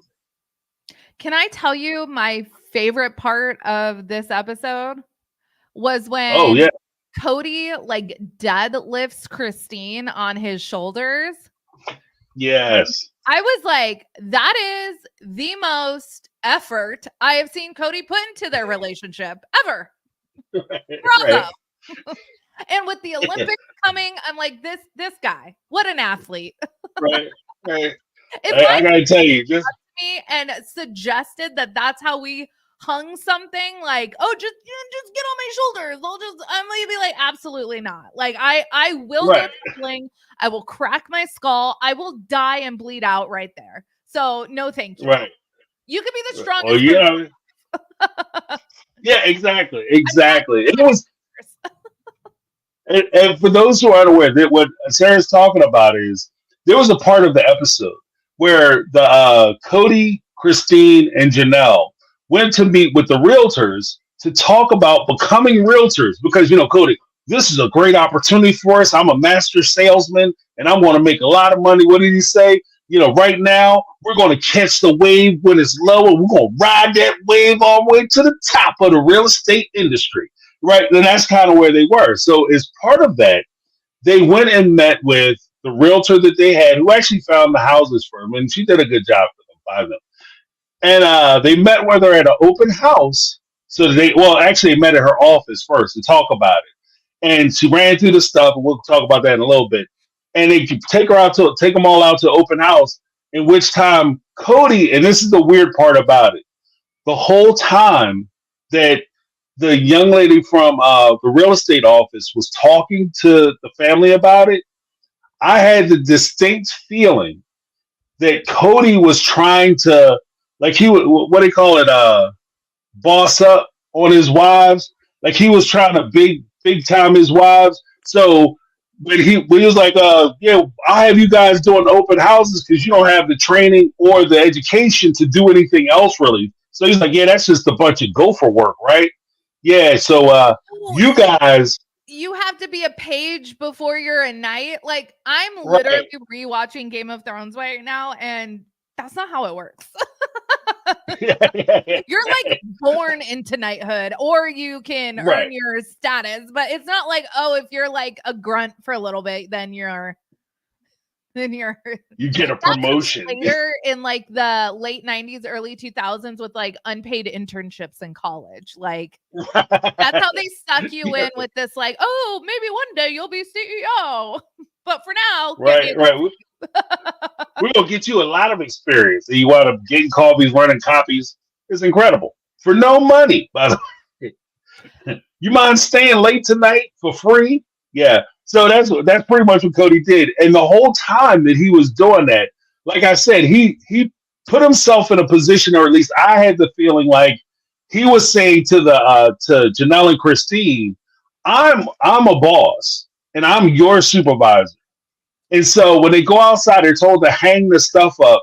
Can I tell you my favorite part of this episode was when Cody like deadlifts Christine on his shoulders? Yes. I was like, that is the most effort I have seen Cody put into their relationship ever. Bravo. Right. And with the Olympics coming, I'm like, this guy, what an athlete. Right. I gotta tell you, just me and suggested that that's how we hung something, like, oh, just get on my shoulders. I'm gonna be like, absolutely not. Like I will get wrestling. I will crack my skull. I will die and bleed out right there. So no, thank you. Right. You could be the strongest. Oh yeah. Yeah, exactly. It was, and for those who aren't aware, that what Sarah's talking about is there was a part of the episode where the Cody, Christine, and Janelle went to meet with the realtors to talk about becoming realtors because, Cody, this is a great opportunity for us. I'm a master salesman and I want to make a lot of money. What did he say? Right now we're going to catch the wave when it's low and we're going to ride that wave all the way to the top of the real estate industry. Right. And that's kind of where they were. So as part of that, they went and met with the realtor that they had, who actually found the houses for them. And she did a good job for them, by them. And they met with her at an open house So actually, they met at her office first to talk about it. And she ran through the stuff, and we'll talk about that in a little bit. And they take them all out to open house. In which time, Cody, and this is the weird part about it, the whole time that the young lady from the real estate office was talking to the family about it, I had the distinct feeling that Cody was trying to, like, he would, what do you call it, boss up on his wives. Like, he was trying to big time his wives. So when he was like, yeah, I'll have you guys doing open houses because you don't have the training or the education to do anything else really. So he's like, yeah, that's just a bunch of gopher work, right? Yeah. So you guys, you have to be a page before you're a knight. Like, I'm right, literally rewatching Game of Thrones right now, and that's not how it works. You're like born into knighthood, or you can right. earn your status, but it's not like, oh, if you're like a grunt for a little bit, then you're You get a promotion. Later in like the late 90s, early 2000s with like unpaid internships in college. Like, that's how they suck you in with this, like, oh, maybe one day you'll be CEO. But for now, right. We're gonna get you a lot of experience. And you wind up getting copies, running copies. It's incredible. For no money, by the way. You mind staying late tonight for free? Yeah. So that's pretty much what Cody did. And the whole time that he was doing that, like I said, he put himself in a position, or at least I had the feeling like he was saying to to Janelle and Christine, I'm a boss and I'm your supervisor. And so when they go outside, they're told to hang the stuff up.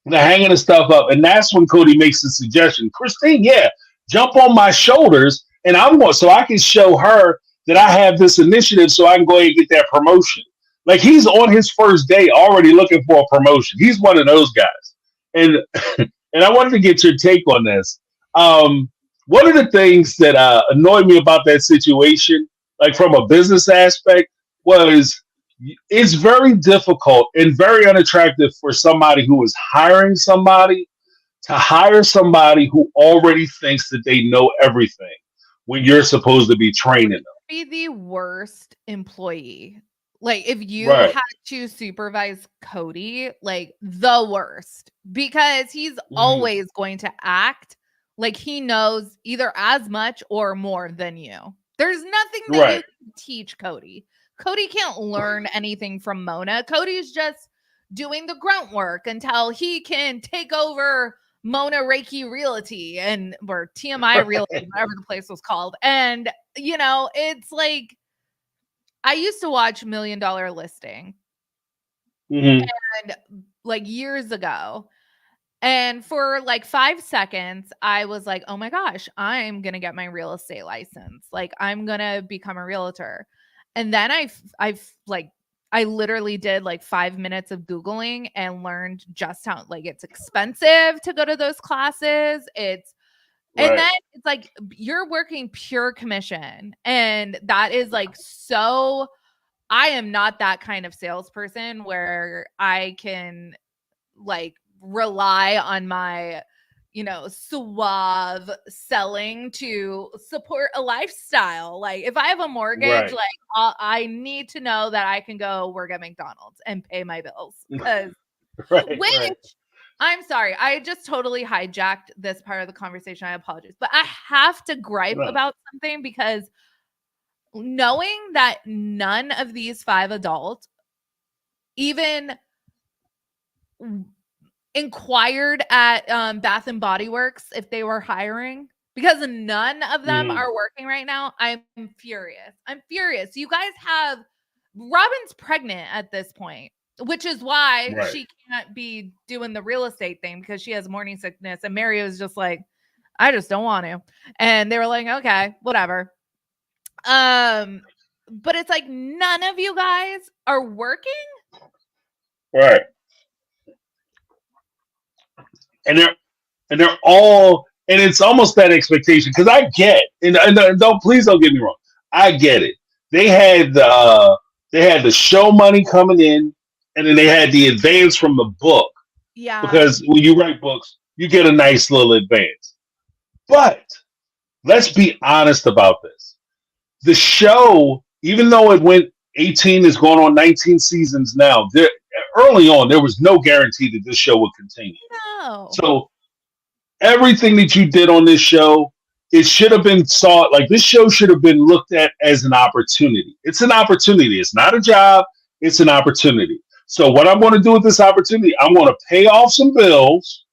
They're hanging the stuff up. And that's when Cody makes the suggestion, Christine, yeah, jump on my shoulders and so I can show her that I have this initiative so I can go ahead and get that promotion. Like, he's on his first day already looking for a promotion. He's one of those guys. And and I wanted to get your take on this. One of the things that annoyed me about that situation, like from a business aspect, was it's very difficult and very unattractive for somebody who is hiring somebody to hire somebody who already thinks that they know everything when you're supposed to be training them. Be the worst employee. Like, if you Right. had to supervise Cody, like the worst, because he's always going to act like he knows either as much or more than you. There's nothing that you Right. can teach Cody. Cody can't learn anything from Mona. Cody's just doing the grunt work until he can take over Mona Reiki Realty or TMI Realty, whatever the place was called. And, it's like, I used to watch $1 Million Listing Mhm. and like years ago. And for like 5 seconds, I was like, oh my gosh, I'm going to get my real estate license. Like, I'm going to become a realtor. And then I literally did like 5 minutes of Googling and learned just how, like, it's expensive to go to those classes. And Right. then it's like, you're working pure commission. And that is like, so I am not that kind of salesperson where I can like rely on my, suave selling to support a lifestyle. Like, if I have a mortgage, Right. like I need to know that I can go work at McDonald's and pay my bills. Because Right. which Right. I'm sorry, I just totally hijacked this part of the conversation. I apologize. But I have to gripe No. about something, because knowing that none of these 5 adults even inquired at Bath and Body Works if they were hiring, because none of them are working right now. I'm furious. You guys have Robin's pregnant at this point, which is why Right. she can't be doing the real estate thing, because she has morning sickness. And Mary was just like, I just don't want to. And they were like, okay, whatever. But it's like, none of you guys are working. Right. And they're all, and it's almost that expectation, because I get, and please don't get me wrong, I get it. They had the show money coming in, and then they had the advance from the book. Yeah. Because when you write books, you get a nice little advance. But let's be honest about this. The show, even though it went 18, is going on 19 seasons now, there, early on, there was no guarantee that this show would continue. No. So everything that you did on this show, it should have been saw like this show should have been looked at as an opportunity. It's an opportunity. It's not a job. It's an opportunity. So what I'm going to do with this opportunity, I'm going to pay off some bills.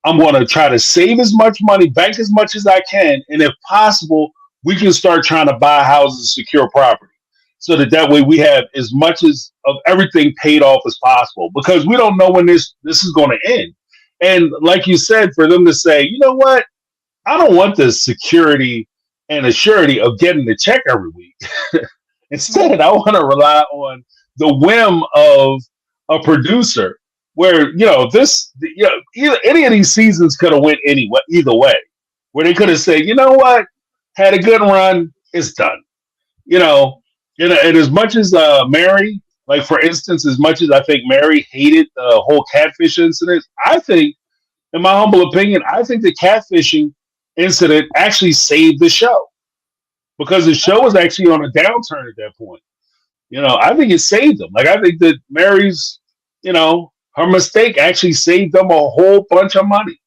I'm going to try to save as much money, bank as much as I can, and if possible, we can start trying to buy houses, secure property, so that way we have as much as of everything paid off as possible. Because we don't know when this is going to end. And like you said, for them to say, you know what, I don't want the security and the surety of getting the check every week. Instead, I want to rely on the whim of a producer where, any of these seasons could have went either way, where they could have said, you know what, had a good run, it's done. And as much as Mary, like for instance, as much as I think Mary hated the whole catfish incident, I think, in my humble opinion, I think the catfishing incident actually saved the show, because the show was actually on a downturn at that point. I think it saved them. Like, I think that Mary's, her mistake actually saved them a whole bunch of money.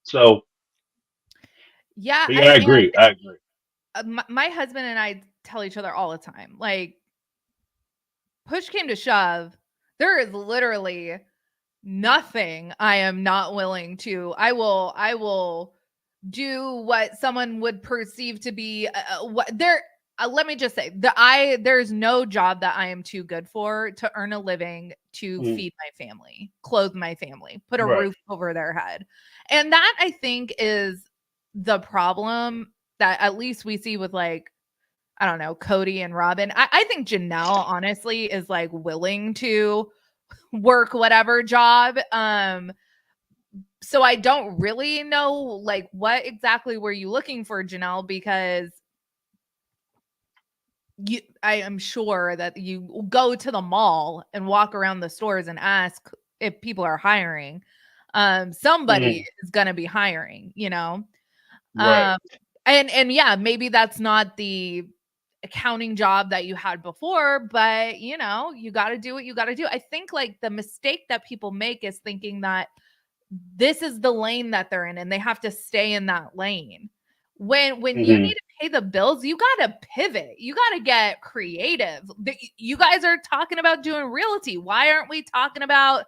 So, yeah, I agree. I agree. My husband and I tell each other all the time, like, push came to shove, there is literally nothing I am not willing to. I will do what someone would perceive to be what there. Let me just say that there's no job that I am too good for to earn a living, to feed my family, clothe my family, put a roof over their head. And that, I think, is the problem that at least we see with, like, I don't know, Cody and Robin. I think Janelle, honestly, is like willing to work whatever job. So I don't really know, like, what exactly were you looking for, Janelle? Because I am sure that you go to the mall and walk around the stores and ask if people are hiring. Somebody is going to be hiring, Right. And yeah, maybe that's not the accounting job that you had before, but you got to do what you got to do. I think, like, the mistake that people make is thinking that this is the lane that they're in and they have to stay in that lane. When you need to pay the bills, you got to pivot. You got to get creative. You guys are talking about doing realty. Why aren't we talking about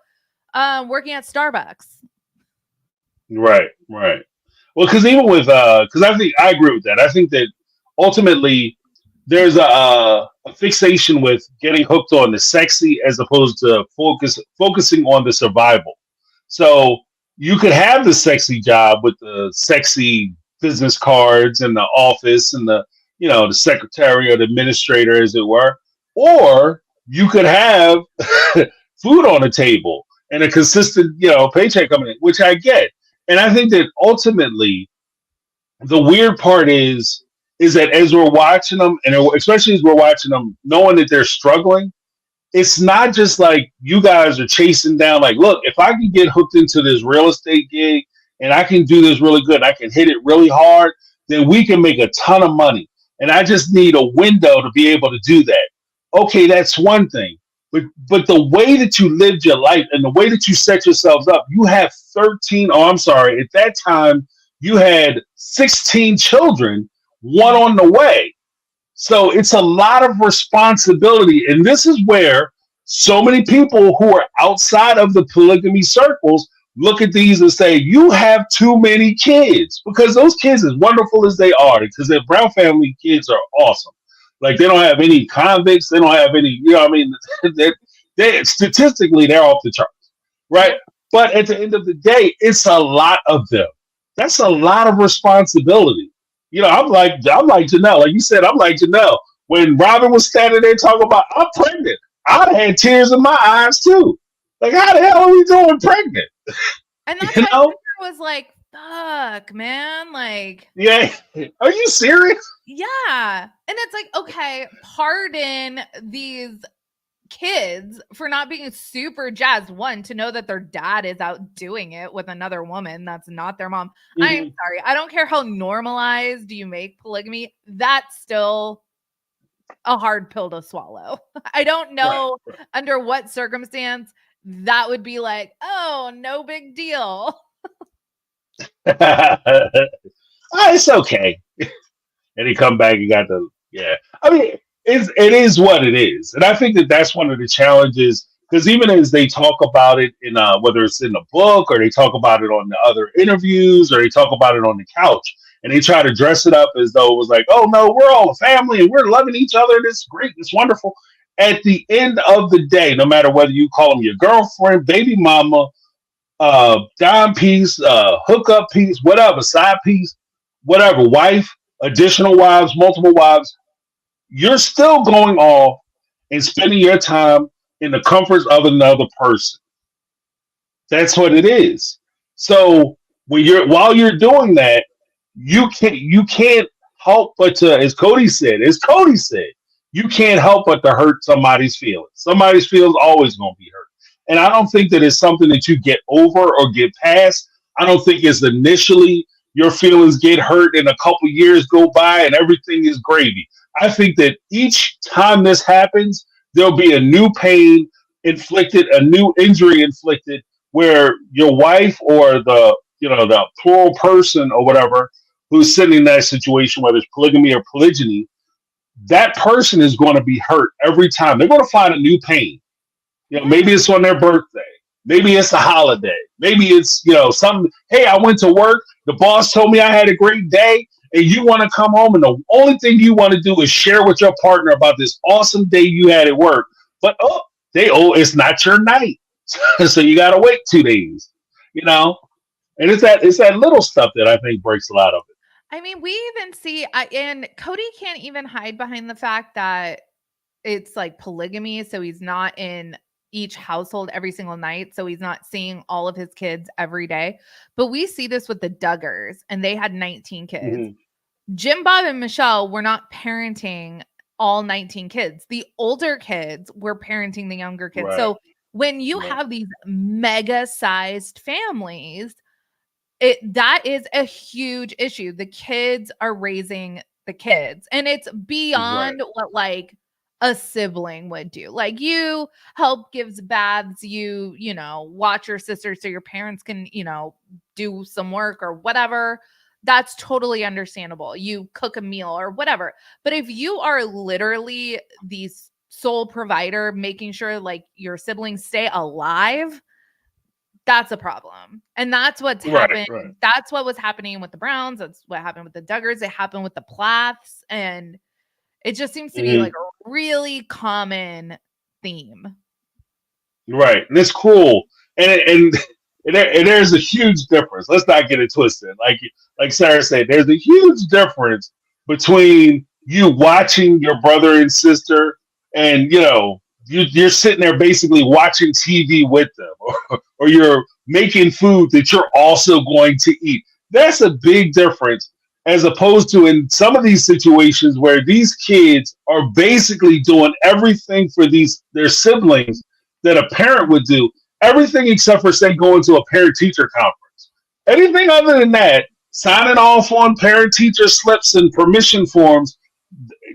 working at Starbucks? Right. Well, because even with because I think I agree with that. I think that ultimately there's a fixation with getting hooked on the sexy as opposed to focusing on the survival. So you could have the sexy job with the sexy business cards and the office and the secretary or the administrator, as it were, or you could have food on the table and a consistent paycheck coming in, which I get. And I think that ultimately the weird part is that as we're watching them, and especially as we're watching them, knowing that they're struggling, it's not just like you guys are chasing down, like, look, if I can get hooked into this real estate gig and I can do this really good, I can hit it really hard, then we can make a ton of money. And I just need a window to be able to do that. Okay, that's one thing. But the way that you lived your life and the way that you set yourselves up, you have at that time, you had 16 children, one on the way. So it's a lot of responsibility. And this is where so many people who are outside of the polygamy circles look at these and say, you have too many kids. Because those kids, as wonderful as they are, because their Brown family kids are awesome. Like, they don't have any convicts. They don't have any, they statistically, they're off the charts, right? But at the end of the day, it's a lot of them. That's a lot of responsibility. I'm like Janelle. Like you said, I'm like Janelle. When Robin was standing there talking about, I'm pregnant, I'd had tears in my eyes too. Like, how the hell are we doing pregnant? And that's why I was like, fuck, man. Like, yeah, are you serious? Yeah. And it's like, okay, pardon these kids for not being super jazzed, one, to know that their dad is out doing it with another woman that's not their mom. I am sorry, I don't care how normalized you make polygamy, that's still a hard pill to swallow. I don't know under what circumstance that would be like, oh, no big deal. It's okay. And he come back and got the I mean, it is what it is, and I think that that's one of the challenges because even as they talk about it in whether it's in the book or they talk about it on the other interviews or they talk about it on the couch, and they try to dress it up as though it was like, oh no, we're all a family and we're loving each other. This is great. It's wonderful. At the end of the day, no matter whether you call them your girlfriend, baby mama, dime piece, hookup piece, whatever, side piece, whatever, wife, additional wives, multiple wives, you're still going off and spending your time in the comforts of another person. That's what it is. So while you're doing that, you can't help but to, as Cody said, you can't help but to hurt somebody's feelings. Somebody's feelings always going to be hurt. And I don't think that it's something that you get over or get past. I don't think it's initially your feelings get hurt and a couple years go by and everything is gravy. I think that each time this happens, there'll be a new pain inflicted, a new injury inflicted, where your wife or the plural person or whatever who's sitting in that situation, whether it's polygamy or polygyny, that person is going to be hurt every time. They're going to find a new pain. Maybe it's on their birthday. Maybe it's a holiday. Maybe it's, something. Hey, I went to work. The boss told me I had a great day, and you want to come home, and the only thing you want to do is share with your partner about this awesome day you had at work. But it's not your night, so you got to wait 2 days. And it's that little stuff that I think breaks a lot of it. I mean, we even see, and Cody can't even hide behind the fact that it's like polygamy, so he's not in each household every single night, so he's not seeing all of his kids every day. But we see this with the Duggars, and they had 19 kids. Mm-hmm. Jim, Bob, and Michelle were not parenting all 19 kids. The older kids were parenting the younger kids. Right. So when you have these mega-sized families, that is a huge issue. The kids are raising the kids, and it's beyond what like a sibling would do. Like, you help gives baths, you watch your sister so your parents can, do some work or whatever. That's totally understandable. You cook a meal or whatever. But if you are literally the sole provider, making sure like your siblings stay alive, that's a problem. And that's what's happened. Right. That's what was happening with the Browns. That's what happened with the Duggars. It happened with the Plaths. And it just seems to be like a really common theme. Right. And it's cool. And there's a huge difference. Let's not get it twisted. Like Sarah said, there's a huge difference between you watching your brother and sister and, you're sitting there basically watching TV with them, or you're making food that you're also going to eat. That's a big difference, as opposed to in some of these situations where these kids are basically doing everything for their siblings that a parent would do, everything except for, say, going to a parent-teacher conference. Anything other than that, signing off on parent-teacher slips and permission forms,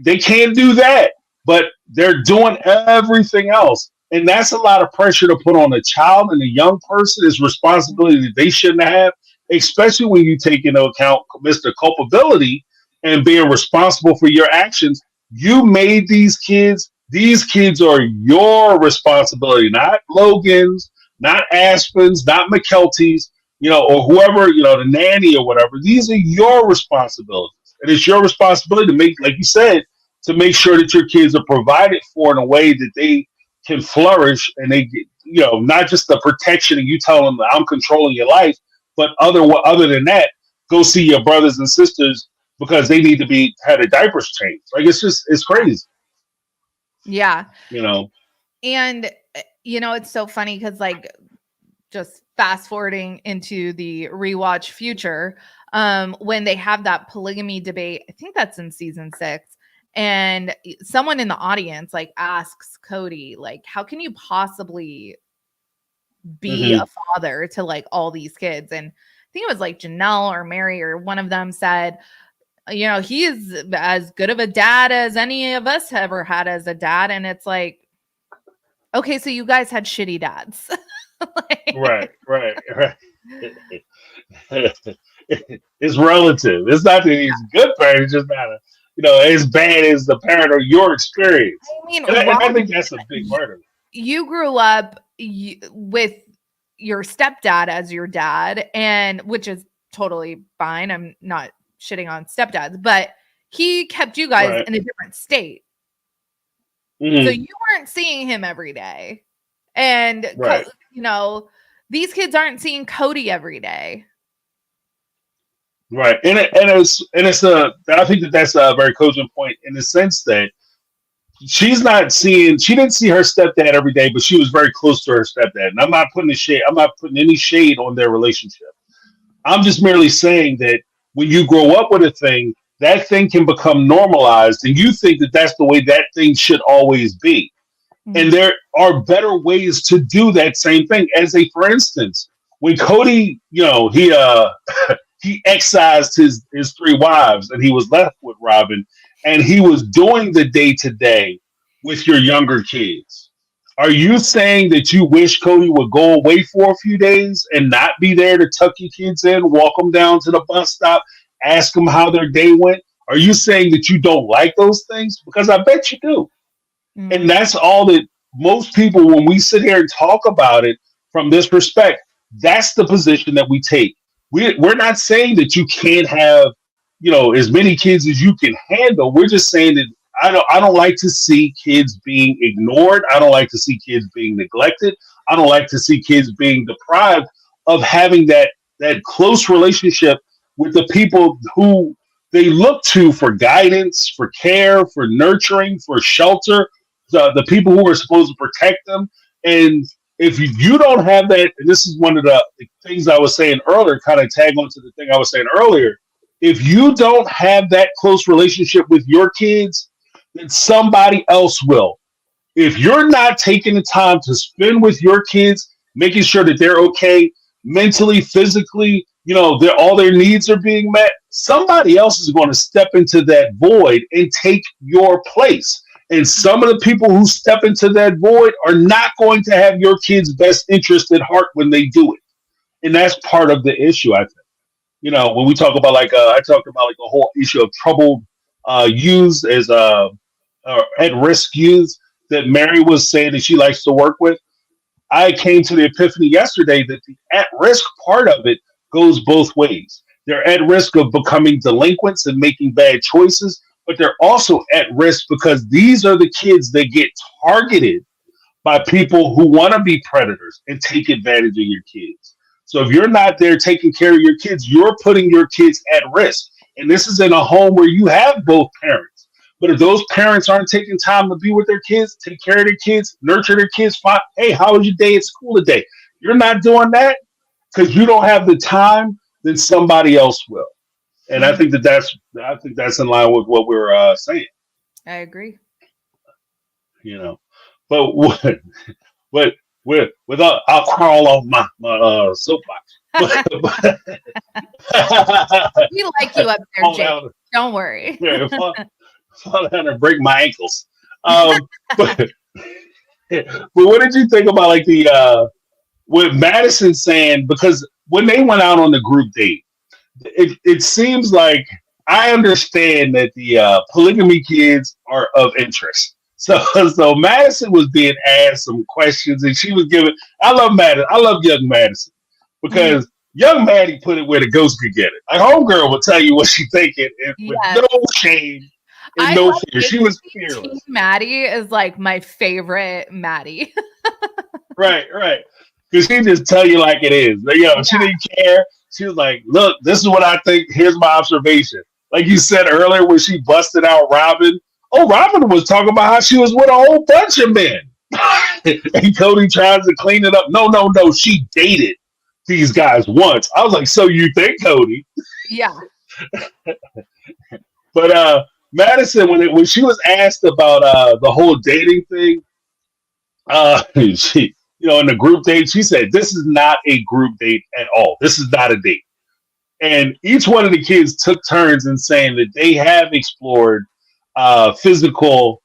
they can't do that. But they're doing everything else. And that's a lot of pressure to put on a child and a young person. Is responsibility that they shouldn't have, especially when you take into account Mr. Culpability and being responsible for your actions. You made these kids. These kids are your responsibility, not Logan's, not Aspen's, not McKelty's, or whoever, the nanny or whatever. These are your responsibilities. And it's your responsibility to make, like you said, to make sure that your kids are provided for in a way that they can flourish, and they get, not just the protection and you tell them that I'm controlling your life, but other than that, go see your brothers and sisters because they need to had their diapers changed. Like, it's crazy. Yeah. And, it's so funny because, like, just fast forwarding into the rewatch future, when they have that polygamy debate, I think that's in season 6. And someone in the audience like asks Cody, like, how can you possibly be a father to like all these kids? And I think it was like Janelle or Mary or one of them said, you know, he is as good of a dad as any of us ever had as a dad. And it's like, okay, so you guys had shitty dads. Right. It's relative. It's not that he's a good parent. It's just not as bad as the parent or your experience. I mean, And I think that's a big part of it. You grew up with your stepdad as your dad, and which is totally fine. I'm not shitting on stepdads, but he kept you guys in a different state. So you weren't seeing him every day. And, these kids aren't seeing Cody every day. Right. I think that's a very cogent point in the sense that she didn't see her stepdad every day, but she was very close to her stepdad. And I'm not putting any shade on their relationship. I'm just merely saying that when you grow up with a thing, that thing can become normalized, and you think that that's the way that thing should always be. Mm-hmm. And there are better ways to do that same thing. For instance, when Cody, he excised his 3 wives and he was left with Robin, and he was doing the day-to-day with your younger kids. Are you saying that you wish Cody would go away for a few days and not be there to tuck your kids in, walk them down to the bus stop, ask them how their day went? Are you saying that you don't like those things? Because I bet you do. Mm-hmm. And that's all that most people, when we sit here and talk about it from this respect, that's the position that we take. We're not saying that you can't have, as many kids as you can handle. We're just saying that I don't like to see kids being ignored. I don't like to see kids being neglected. I don't like to see kids being deprived of having that close relationship with the people who they look to for guidance, for care, for nurturing, for shelter, the people who are supposed to protect them. And if you don't have that, and this is one of the things I was saying earlier, kind of tag on to the thing I was saying earlier, if you don't have that close relationship with your kids, then somebody else will. If you're not taking the time to spend with your kids, making sure that they're okay mentally, physically, all their needs are being met, somebody else is going to step into that void and take your place. And some of the people who step into that void are not going to have your kids' best interest at heart when they do it. And that's part of the issue, I think. When we talk about I talked about the whole issue of troubled youth as at-risk youth that Mary was saying that she likes to work with. I came to the epiphany yesterday that the at-risk part of it goes both ways. They're at risk of becoming delinquents and making bad choices, but they're also at risk because these are the kids that get targeted by people who want to be predators and take advantage of your kids. So if you're not there taking care of your kids, you're putting your kids at risk. And this is in a home where you have both parents. But if those parents aren't taking time to be with their kids, take care of their kids, nurture their kids, hey, how was your day at school today? You're not doing that because you don't have the time, then somebody else will. And I think that's in line with what we're saying. I agree. But I'll crawl off my soapbox. We like you up there, Jake. Don't worry. Fall down and break my ankles. But what did you think about what Madison saying? Because when they went out on the group date, it seems like I understand that the polygamy kids are of interest. So Madison was being asked some questions, and she was giving. I love Madison. I love young Madison because young Maddie put it where the ghost could get it. Like homegirl will tell you what she's thinking, and with no shame and no fear. She was fearless. Maddie is like my favorite Maddie. Right. Because she just tell you like it is. She didn't care. She was like, "Look, this is what I think. Here's my observation." Like you said earlier, when she busted out Robin. Oh, Robin was talking about how she was with a whole bunch of men. And Cody tries to clean it up. No. She dated these guys once. I was like, so you think, Cody? Yeah. But Madison, when she was asked about the whole dating thing, she, in the group date, she said, "This is not a group date at all. This is not a date." And each one of the kids took turns in saying that they have explored physical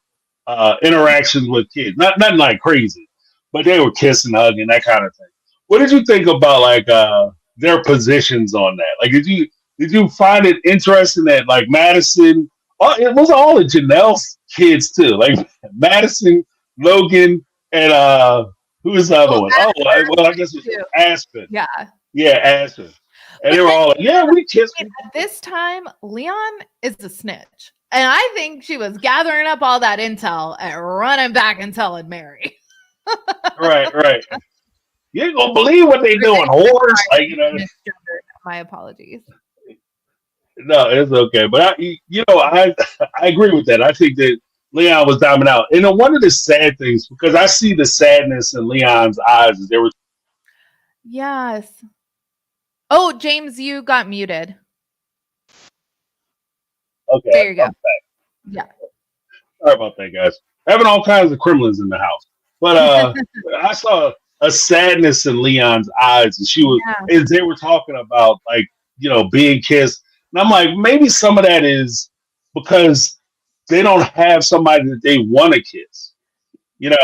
interactions with kids, nothing like crazy, but they were kissing, hugging, that kind of thing. What did you think about like their positions on that? Like, did you find it interesting that like Madison? Oh, it was all of Janelle's kids too, like Madison, Logan, and who is the other one? Oh, I guess it was Aspen. Yeah. Yeah, Aspen. And But they were then all like, "Yeah, we kissed." at this time, Leon is a snitch. And I think she was gathering up all that intel and running back and telling Mary. Right. You ain't gonna believe what they doing, whores. Like, My apologies. no, it's okay. But I agree with that. I think that Leon was diamond out. And then one of the sad things, because I see the sadness in Leon's eyes, is there was Yes. Oh, James, you got muted. okay. There you go. I'm back. Yeah. Sorry about that, guys. Having all kinds of criminals in the house. But I saw a sadness in Leon's eyes, and she was as they were talking about like, being kissed. And I'm like, maybe some of that is because they don't have somebody that they want to kiss,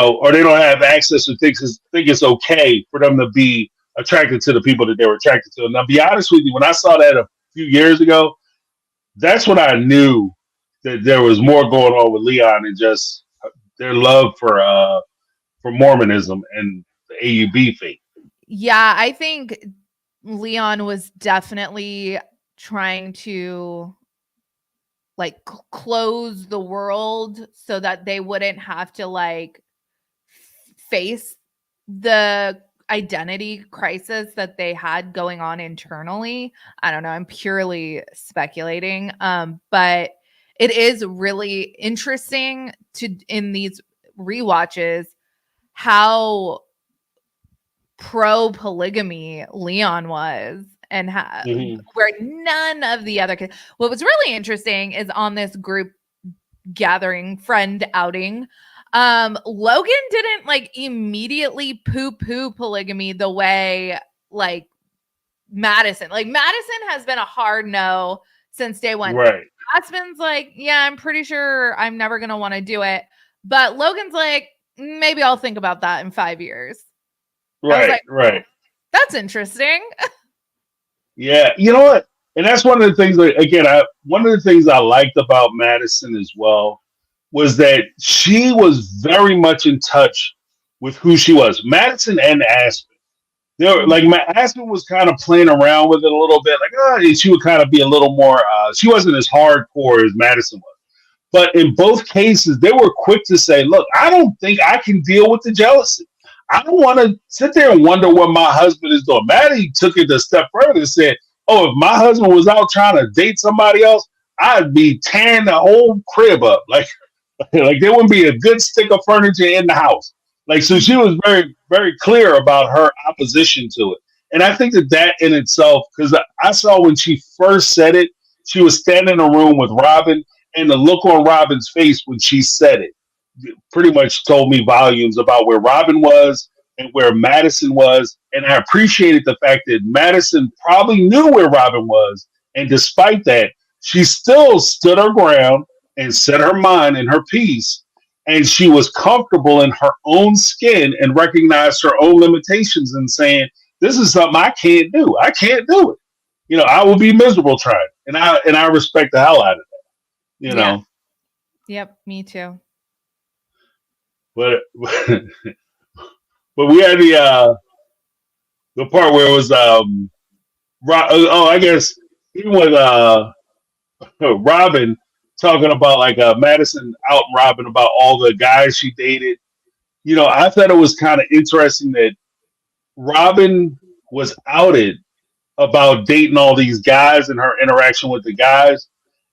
or they don't have access to think it's okay for them to be attracted to the people that they were attracted to. And I'll be honest with you, when I saw that a few years ago, that's when I knew that there was more going on with Leon than just their love for Mormonism and the AUB faith. Yeah, I think Leon was definitely trying to like close the world so that they wouldn't have to like face the identity crisis that they had going on internally. I don't know. I'm purely speculating. But it is really interesting in these rewatches how pro polygamy Leon was and where none of the other kids. What was really interesting is on this group gathering friend outing, Logan didn't like immediately poo-poo polygamy the way like Madison. Like Madison has been a hard no since day one. Right. Aspen's like, yeah, I'm pretty sure I'm never gonna want to do it. But Logan's like, maybe I'll think about that in 5 years. Right. That's interesting. Yeah, you know what? And that's one of the things that, again, one of the things I liked about Madison as well was that she was very much in touch with who she was. Madison and Aspen. They were like, Aspen was kind of playing around with it a little bit, and she would kind of be a little more. She wasn't as hardcore as Madison was. But in both cases, they were quick to say, "Look, I don't think I can deal with the jealousy. I don't want to sit there and wonder what my husband is doing." Maddie took it a step further and said, "Oh, if my husband was out trying to date somebody else, I'd be tearing the whole crib up. Like there wouldn't be a good stick of furniture in the house." Like, so she was very, very clear about her opposition to it. And I think that in itself, because I saw when she first said it, she was standing in a room with Robin, and the look on Robin's face when she said it pretty much told me volumes about where Robin was and where Madison was. And I appreciated the fact that Madison probably knew where Robin was. And despite that, she still stood her ground and said her mind and her piece. And she was comfortable in her own skin and recognized her own limitations and saying, "This is something I can't do. I can't do it. I will be miserable trying." And I respect the hell out of that. Yeah. Yep, me too. But we had the part where it was I guess even with Robin talking about like Madison out and Robin about all the guys she dated. I thought it was kind of interesting that Robin was outed about dating all these guys and her interaction with the guys,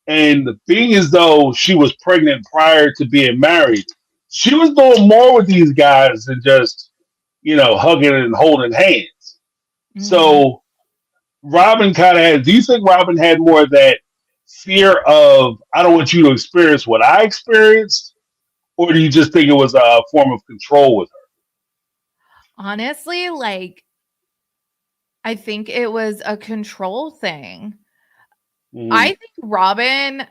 and being as though she was pregnant prior to being married. She was doing more with these guys than just, hugging and holding hands. Mm-hmm. So Robin do you think Robin had more of that fear of, I don't want you to experience what I experienced, or do you just think it was a form of control with Honestly, like, I think it was a control thing. her? I think Robin,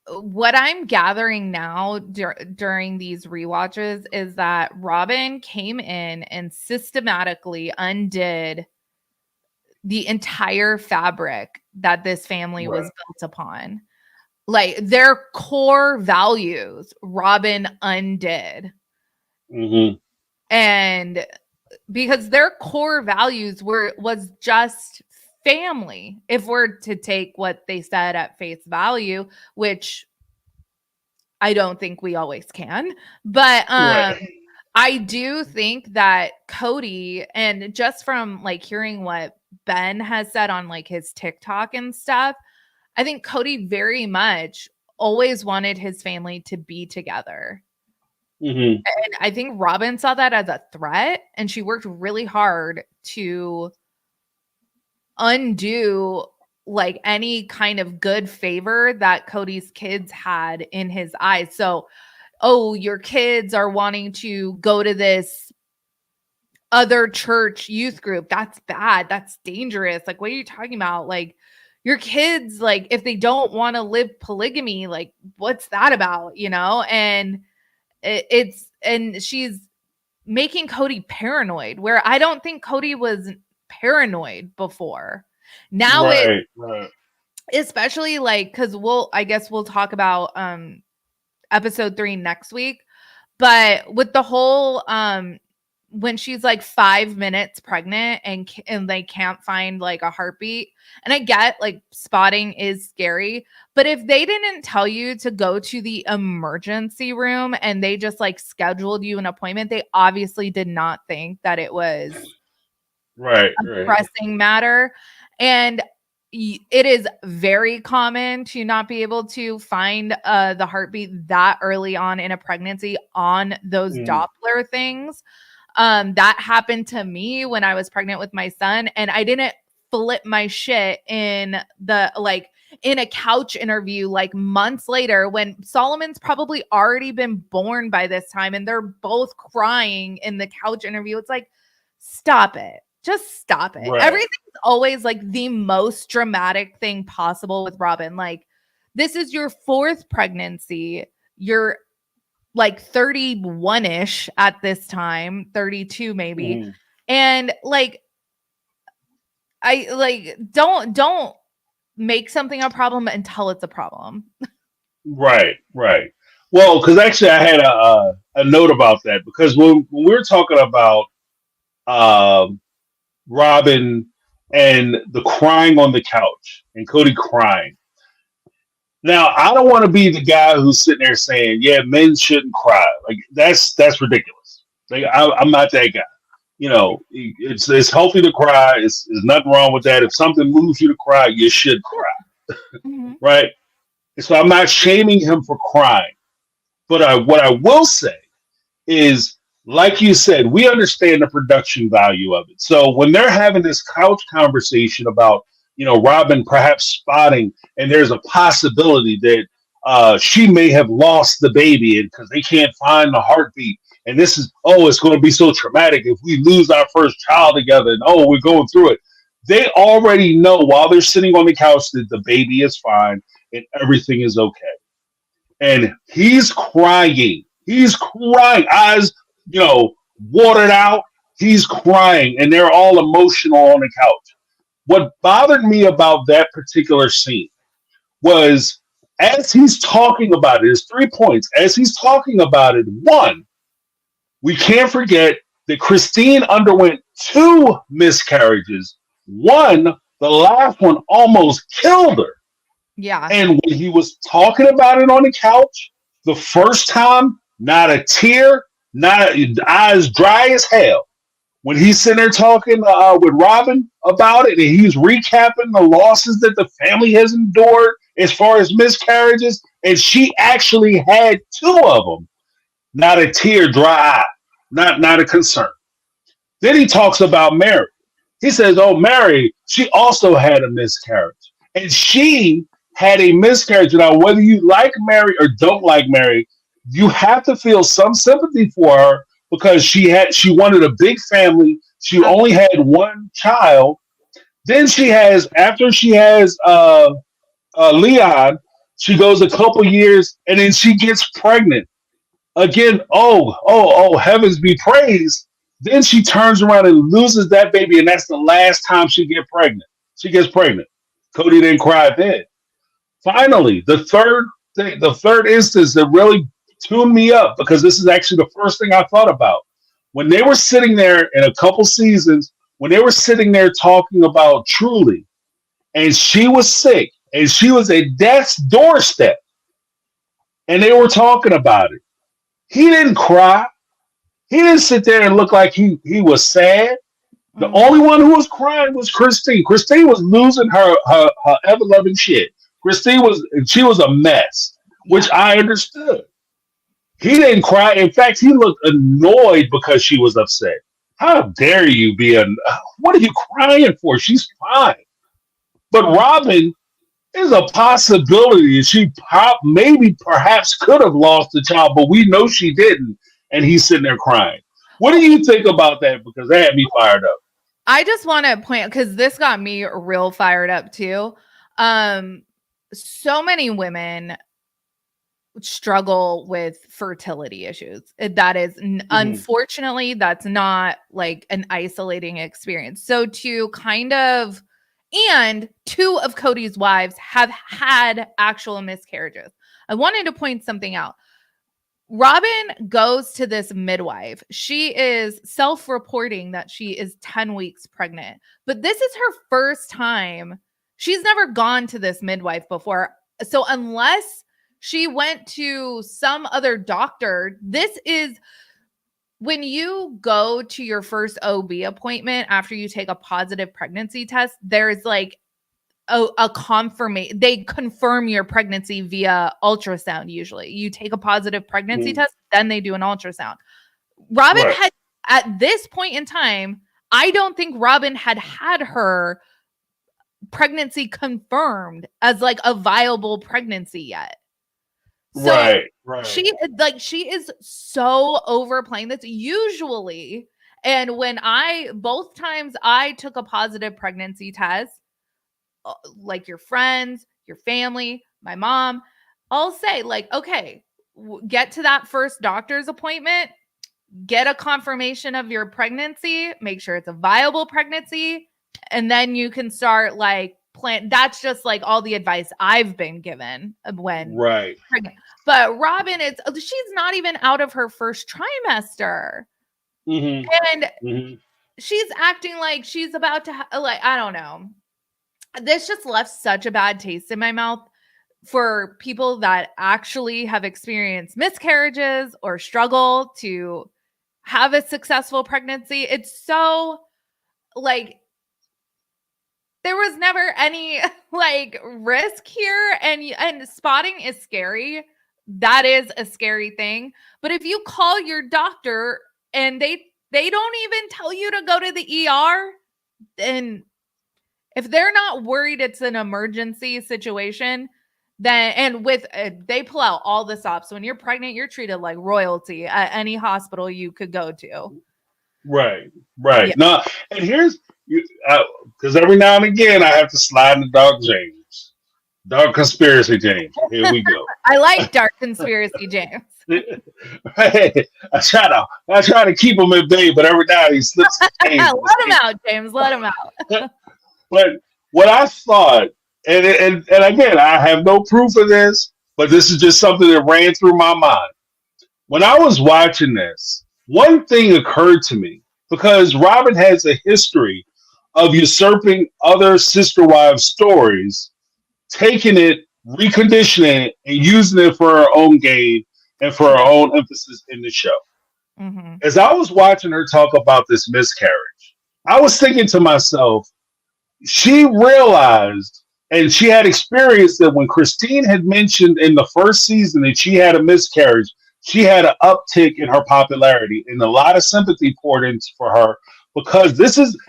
what I'm gathering now during these rewatches is that Robin came in and systematically undid the entire fabric that this family was Right. built upon. Like their core values, Robin undid. Mm-hmm. And because their core values was just family, if we're to take what they said at face value, which I don't think we always can. But Right. I do think that Cody, and just from like hearing what Ben has said on like his TikTok and stuff, I think Cody very much always wanted his family to be together. Mm-hmm. And I think Robin saw that as a threat, and she worked really hard to undo like any kind of good favor that Cody's kids had in his eyes. So, oh, your kids are wanting to go to this other church youth group. That's bad. That's dangerous. Like, what are you talking about? Like, your kids, like, if they don't want to live polygamy, like, what's that about? You know? And and she's making Cody paranoid, where I don't think Cody was paranoid before. Now it, Right. Right. especially like, because I guess we'll talk about episode 3 next week, but with the whole when she's like 5 minutes pregnant and they can't find like a heartbeat, and I get like spotting is scary, but if they didn't tell you to go to the emergency room and they just like scheduled you an appointment, they obviously did not think that it was Right. a Right. pressing matter. And it is very common to not be able to find the heartbeat that early on in a pregnancy on those Mm. Doppler things. That happened to me when I was pregnant with my son, and I didn't flip my shit in a couch interview like months later when Solomon's probably already been born by this time and they're both crying in the couch interview. It's like, stop it. Just stop it. Right. Everything's always like the most dramatic thing possible with Robin. Like, this is your 4th pregnancy. You're like 31-ish at this time, 32 maybe. Mm-hmm. And like, I like, don't make something a problem until it's a problem. Right. Right. Well, because actually, I had a note about that because when we were talking about um, Robin and the crying on the couch and Cody crying. Now, I don't want to be the guy who's sitting there saying, "Yeah, men shouldn't cry." Like that's ridiculous. Like I'm not that guy. You know, it's healthy to cry. There's nothing wrong with that. If something moves you to cry, you should cry, Mm-hmm. right? So I'm not shaming him for crying. But what I will say is, like you said, we understand the production value of it. So when they're having this couch conversation about, Robin perhaps spotting, and there's a possibility that she may have lost the baby because they can't find the heartbeat. And this is, it's going to be so traumatic if we lose our first child together. And we're going through it. They already know while they're sitting on the couch that the baby is fine and everything is okay. And he's crying. He's crying. Eyes, watered out. He's crying, and they're all emotional on the couch. What bothered me about that particular scene was as he's talking about it, there's 3 points. As he's talking about it, one, we can't forget that Christine underwent 2 miscarriages. One, the last one, almost killed her. Yeah. And when he was talking about it on the couch, the first time, not a tear, not eyes dry as hell. When he's sitting there talking with Robin about it, and he's recapping the losses that the family has endured as far as miscarriages, and she actually had 2 of them, not a tear, dry eye, not a concern. Then he talks about Mary. He says, "Oh, Mary, she also had a miscarriage, and she had a miscarriage. Now, whether you like Mary or don't like Mary, you have to feel some sympathy for her because she wanted a big family. She only had one child. Then after she has Leon, she goes a couple years and then she gets pregnant again. Oh, heavens be praised. Then she turns around and loses that baby, and that's the last time she gets pregnant. She gets pregnant. Cody didn't cry then. Finally, the third instance that really tuned me up, because this is actually the first thing I thought about. When they were sitting there in a couple seasons, when they were sitting there talking about Truly, and she was sick, and she was at death's doorstep, and they were talking about it. He didn't cry. He didn't sit there and look like he was sad. The only one who was crying was Christine. Christine was losing her ever loving shit. Christine was a mess, which I understood. He didn't cry. In fact, he looked annoyed because she was upset. How dare you what are you crying for? She's fine. But Robin is a possibility. She perhaps could have lost the child, but we know she didn't. And he's sitting there crying. What do you think about that? Because that had me fired up. I just want to point, because this got me real fired up too. So many women struggle with fertility issues. That is, unfortunately, that's not like an isolating experience. So and two of Cody's wives have had actual miscarriages. I wanted to point something out. Robin goes to this midwife. She is self-reporting that she is 10 weeks pregnant, but this is her first time. She's never gone to this midwife before. So unless she went to some other doctor, this is when you go to your first OB appointment after you take a positive pregnancy test, there's like a confirmation. They confirm your pregnancy via ultrasound. Usually you take a positive pregnancy test, then they do an ultrasound. Robin had, at this point in time, I don't think Robin had her pregnancy confirmed as like a viable pregnancy yet. So right. She is so overplaying this usually. And both times I took a positive pregnancy test, like your friends, your family, my mom, I'll say like, okay, get to that first doctor's appointment, get a confirmation of your pregnancy, make sure it's a viable pregnancy, and then you can start like plan. That's just like all the advice I've been given when pregnant. But Robin, she's not even out of her first trimester. And she's acting like she's about to I don't know. This just left such a bad taste in my mouth for people that actually have experienced miscarriages or struggle to have a successful pregnancy. It's so like there was never any like risk here, and spotting is scary. That is a scary thing. But if you call your doctor and they don't even tell you to go to the ER, then if they're not worried it's an emergency situation, then they pull out all the stops. When you're pregnant, you're treated like royalty at any hospital you could go to. Right. Yeah. No, and here's because every now and again I have to slide into Dark James, Dark Conspiracy James. Here we go. I like Dark Conspiracy James. Hey, I try to keep him at bay, but every now he slips. Let him out, James. Let him out. But what I thought, and again, I have no proof of this, but this is just something that ran through my mind. When I was watching this, one thing occurred to me, because Robin has a history of usurping other sister wives' stories, taking it, reconditioning it, and using it for her own gain and for her own emphasis in the show. As I was watching her talk about this miscarriage, I was thinking to myself, she realized, and she had experienced that when Christine had mentioned in the first season that she had a miscarriage, she had an uptick in her popularity and a lot of sympathy poured into for her, because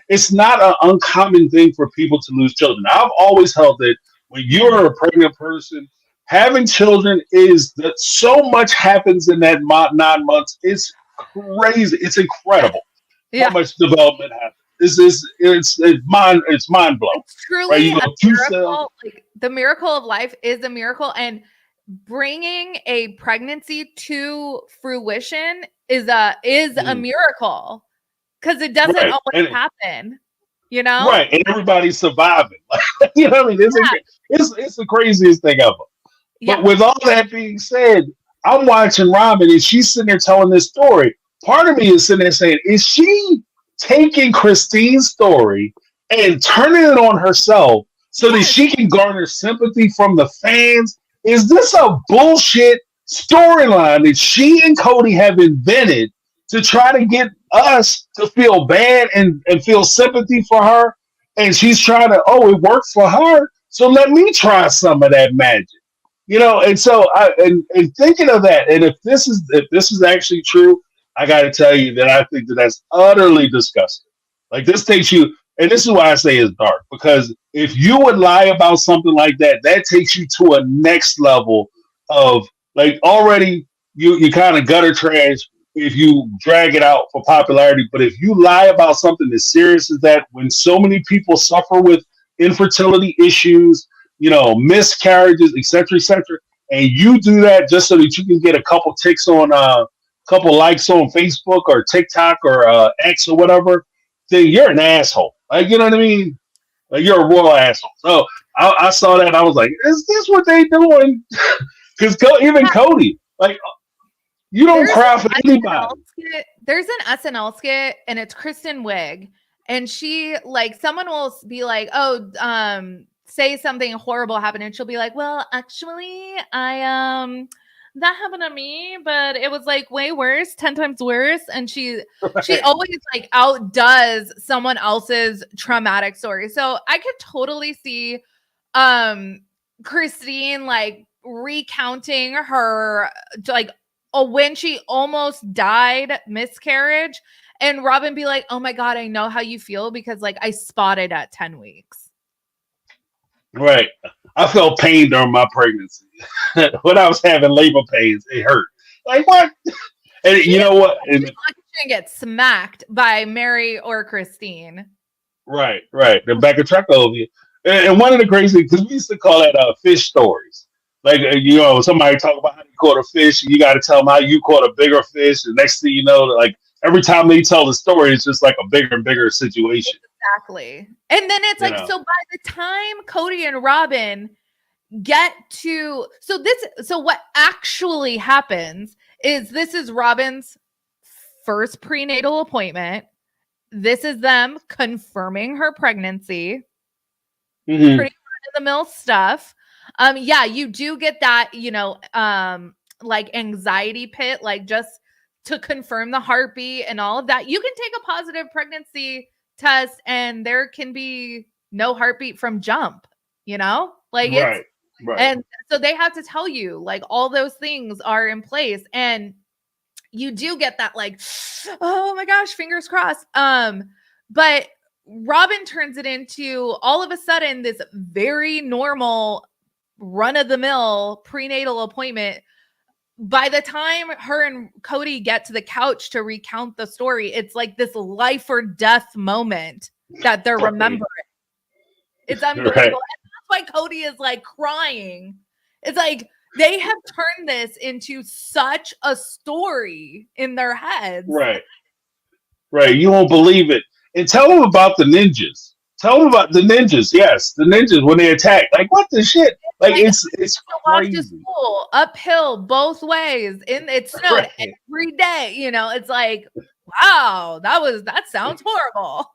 it's not an uncommon thing for people to lose children. I've always held that When you're a pregnant person, having children is that so much happens in that 9 months. It's crazy. It's incredible how Yeah. much development happens. It's mind blowing. It's Right? truly You a go two cells. miracle. Like the miracle of life is a miracle, and bringing a pregnancy to fruition is a miracle because it doesn't Right. always And happen. You know? right. And everybody's surviving. You know what I mean? Yeah. It's the craziest thing ever. But Yeah. with all that being said, I'm watching Robin and she's sitting there telling this story. Part of me is sitting there saying, is she taking Christine's story and turning it on herself so that Yes. she can garner sympathy from the fans? Is this a bullshit storyline that she and Cody have invented to try to get us to feel bad and feel sympathy for her? And she's trying to, oh, it worked for her, so let me try some of that magic. You know, and so and thinking of that, and if this is actually true, I got to tell you that I think that that's utterly disgusting. Like this takes you, and this is why I say it's dark, because if you would lie about something like that, that takes you to a next level of like already you kind of gutter trash if you drag it out for popularity. But if you lie about something as serious as that, when so many people suffer with infertility issues, you know, miscarriages, etc., and you do that just so that you can get a couple ticks on couple likes on Facebook or TikTok or X or whatever, then you're an asshole. Like, you know what I mean? Like, you're a royal asshole. So I saw that and I was like, is this what they doing? Because even Cody, like, you don't There's cry for an anybody. There's an SNL skit and it's Kristen Wiig, and she like someone will be like, oh, say something horrible happened, and she'll be like, well, actually, I that happened to me, but it was like way worse, 10 times worse. And she Right. always like outdoes someone else's traumatic story. So I could totally see Christine like recounting her like when she almost died miscarriage, and Robin be like, oh my God, I know how you feel because like I spotted at 10 weeks. Right. I felt pain during my pregnancy. When I was having labor pains, it hurt. Like, what? And She you know what? And didn't get smacked by Mary or Christine. right. The back of truck over you. And one of the crazy, because we used to call that fish stories. Like, you know, somebody talk about how you caught a fish, and you got to tell them how you caught a bigger fish. And next thing you know, like every time they tell the story, it's just like a bigger and bigger situation. Exactly. And then it's You like, know? so by the time Cody and Robin get to, so what actually happens is this is Robin's first prenatal appointment. This is them confirming her pregnancy. Mhm. Pretty run-of-the-mill stuff. Yeah, you do get that, you know, like anxiety pit, like just to confirm the heartbeat and all of that. You can take a positive pregnancy test and there can be no heartbeat from jump, you know? Like it's Right. and so they have to tell you like all those things are in place, and you do get that like, oh my gosh, fingers crossed. But Robin turns it into all of a sudden this very normal run-of-the-mill prenatal appointment. By the time her and Cody get to the couch to recount the story, it's like this life or death moment that they're Right. remembering. It's unbelievable. Right. And that's why Cody is like crying. It's like they have turned this into such a story in their heads. Right. You won't believe it. And tell them about the ninjas. Tell them about the ninjas. Yes, the ninjas when they attack. Like, what the shit? Like, it's To walk to crazy. school uphill both ways, and it snowed Right. every day. You know, it's like, wow, that sounds horrible.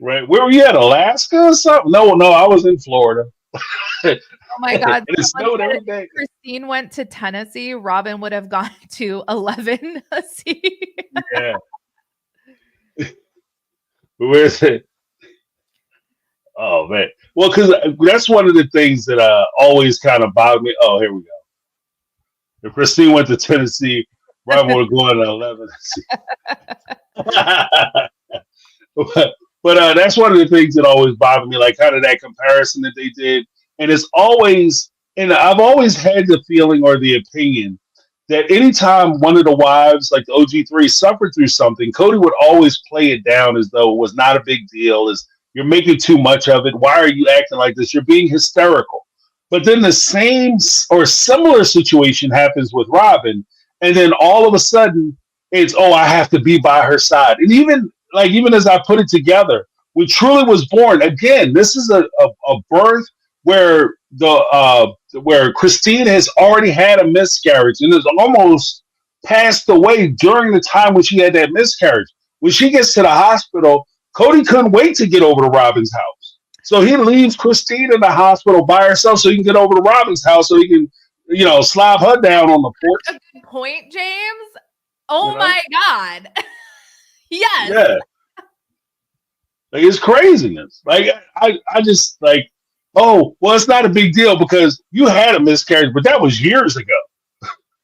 Right. Where were you at? Alaska or something? No, I was in Florida. Oh my God. And it Someone snowed said every if day. Christine went to Tennessee, Robin would have gone to 11 C. Yeah. Where's it? Oh man. Well, because that's one of the things that always kind of bothered me. Oh, here we go. If Christine went to Tennessee, Robin would have gone to 11. But that's one of the things that always bothered me, like kind of that comparison that they did. And it's always, and I've always had the feeling or the opinion that anytime one of the wives, like the OG3, suffered through something, Cody would always play it down as though it was not a big deal, as you're making too much of it. Why are you acting like this? You're being hysterical. But then the same or similar situation happens with Robin, and then all of a sudden it's, oh, I have to be by her side. And even as I put it together, when Truly was born, again, this is a birth where where Christine has already had a miscarriage and is almost passed away during the time when she had that miscarriage. When she gets to the hospital, Cody couldn't wait to get over to Robin's house. So he leaves Christine in the hospital by herself so he can get over to Robin's house so he can, slap her down on the porch. That's a good point, James. Oh You know? my God. Yes. Yeah. Like, it's craziness. Like, I just like, oh, well, it's not a big deal because you had a miscarriage, but that was years ago.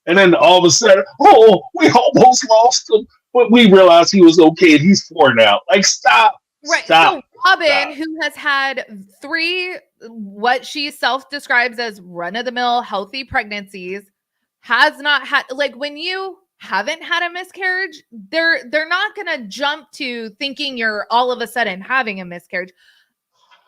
And then all of a sudden, oh, we almost lost him, but we realized he was okay and he's 4 now. Like, stop. Right. Stop. So Robin, Stop. who has had 3, what she self-describes as run-of-the-mill healthy pregnancies, has not had, like, when you haven't had a miscarriage, they're not gonna jump to thinking you're all of a sudden having a miscarriage.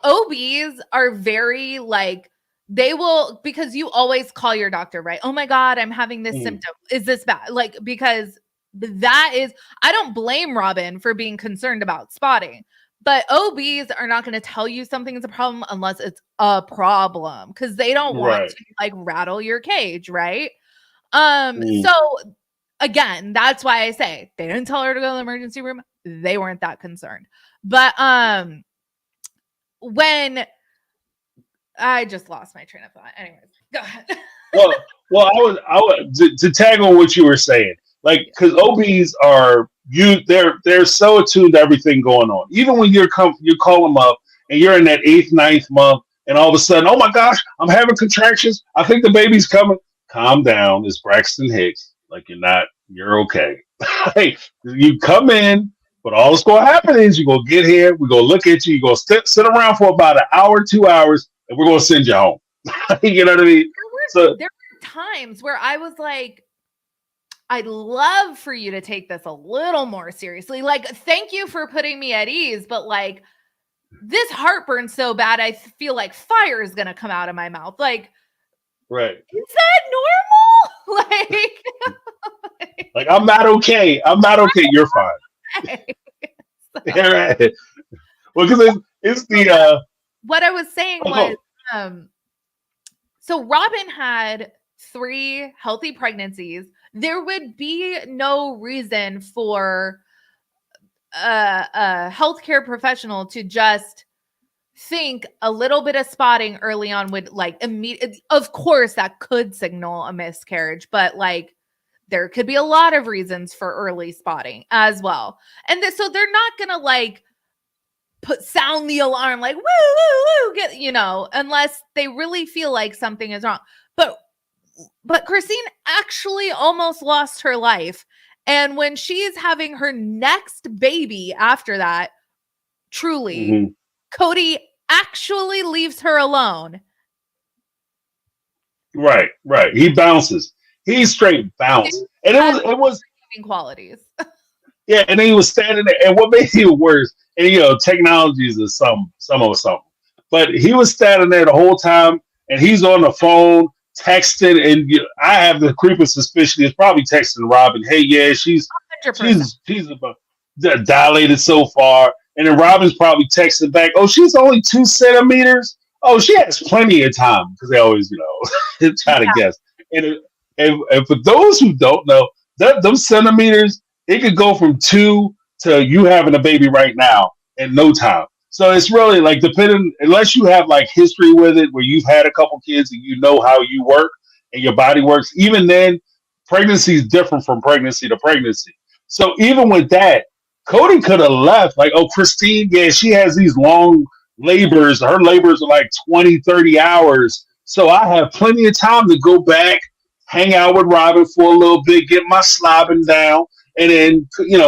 OBs are very like, they will, because you always call your doctor, right? Oh my God, I'm having this symptom. Is this bad? Like, because that is, I don't blame Robin for being concerned about spotting, but OBs are not going to tell you something is a problem unless it's a problem, because they don't want to like rattle your cage, right? So again, that's why I say they didn't tell her to go to the emergency room. They weren't that concerned. But when I just lost my train of thought. Anyways, go ahead. well, I would to tag on what you were saying, like, because OBs are they're so attuned to everything going on. Even when you call them up and you're in that 8th, 9th month, and all of a sudden, oh my gosh, I'm having contractions. I think the baby's coming. Calm down. It's Braxton Hicks. Like, you're okay. Hey, you come in, but all that's going to happen is you're going to get here, we're going to look at you, you're going to sit around for about an hour, 2 hours, and we're going to send you home. You know what I mean? There were times where I was like, I'd love for you to take this a little more seriously. Like, thank you for putting me at ease, but like, this heartburn's so bad, I feel like fire is going to come out of my mouth. Like, right. Is that normal? Like, I'm not okay. I'm not okay. You're fine. Yeah, right. Well, because it's the what I was saying was, so Robin had 3 healthy pregnancies. There would be no reason for a healthcare professional to just think a little bit of spotting early on would like immediate. Of course, that could signal a miscarriage, but like, there could be a lot of reasons for early spotting as well. And so they're not going to like sound the alarm, like, woo, woo, woo, unless they really feel like something is wrong. But Christine actually almost lost her life. And when she's having her next baby after that, Truly, Cody actually leaves her alone. Right. He bounces. He straight bounced. And it was qualities. Yeah, and then he was standing there, and what made it worse, and technologies is some of something. But he was standing there the whole time, and he's on the phone texting, and I have the creeping suspicion he's probably texting Robin, "Hey, yeah, she's about dilated so far," and then Robin's probably texting back, "Oh, she's only 2 centimeters. Oh, she has plenty of time," because they always try to guess. And for those who don't know, those centimeters, it could go from 2 to you having a baby right now in no time. So it's really like depending, unless you have like history with it where you've had a couple kids and you know how you work and your body works, even then, pregnancy is different from pregnancy to pregnancy. So even with that, Cody could have left. Like, oh, Christine, yeah, she has these long labors. Her labors are like 20, 30 hours. So I have plenty of time to go back, hang out with Robin for a little bit, get my slobbing down, and then,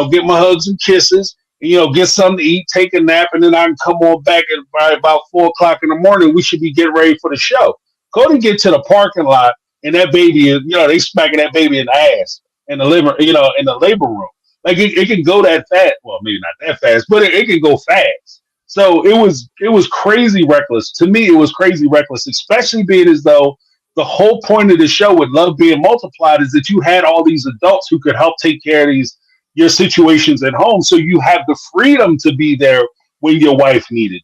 get my hugs and kisses get something to eat, take a nap, and then I can come on back at by about 4 o'clock in the morning. We should be getting ready for the show. Cody get to the parking lot, and that baby is, they smacking that baby in the ass in the in the labor room. Like it can go that fast. Well, maybe not that fast, but it can go fast. So it was crazy reckless. To me, it was crazy reckless, especially being as though the whole point of the show with Love Being Multiplied is that you had all these adults who could help take care of your situations at home. So you have the freedom to be there when your wife needed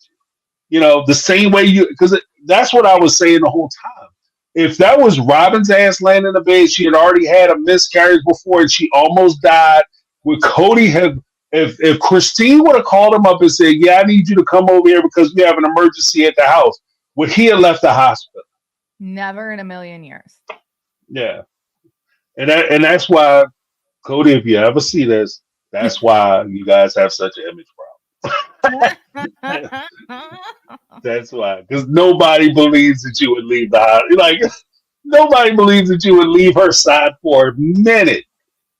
you. The same way because that's what I was saying the whole time. If that was Robin's ass laying in the bed, she had already had a miscarriage before and she almost died. Would Cody have, if Christine would have called him up and said, "Yeah, I need you to come over here because we have an emergency at the house," would he have left the hospital? Never in a million years. Yeah. And that's why, Cody, if you ever see this, that's why you guys have such an image problem. That's why. Because nobody believes that you would leave the house. Like, nobody believes that you would leave her side for a minute.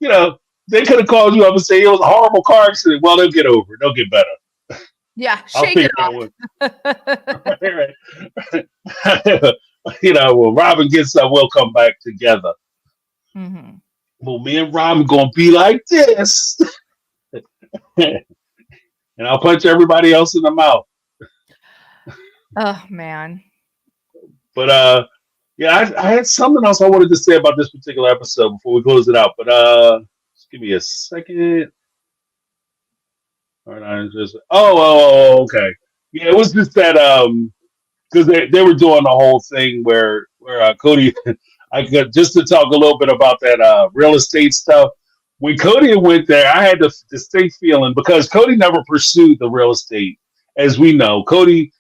They could have called you up and say it was a horrible car accident. Well, they'll get over it. They'll get better. Yeah, shake it off. Right. When Robin gets up, we'll come back together. Mm-hmm. Well, me and Robin gonna be like this. And I'll punch everybody else in the mouth. Oh man. But I had something else I wanted to say about this particular episode before we close it out. But just give me a second. All right, okay. Yeah, it was just that because they were doing the whole thing where Cody, I got just to talk a little bit about that real estate stuff. When Cody went there, I had the distinct feeling because Cody never pursued the real estate, as we know. Cody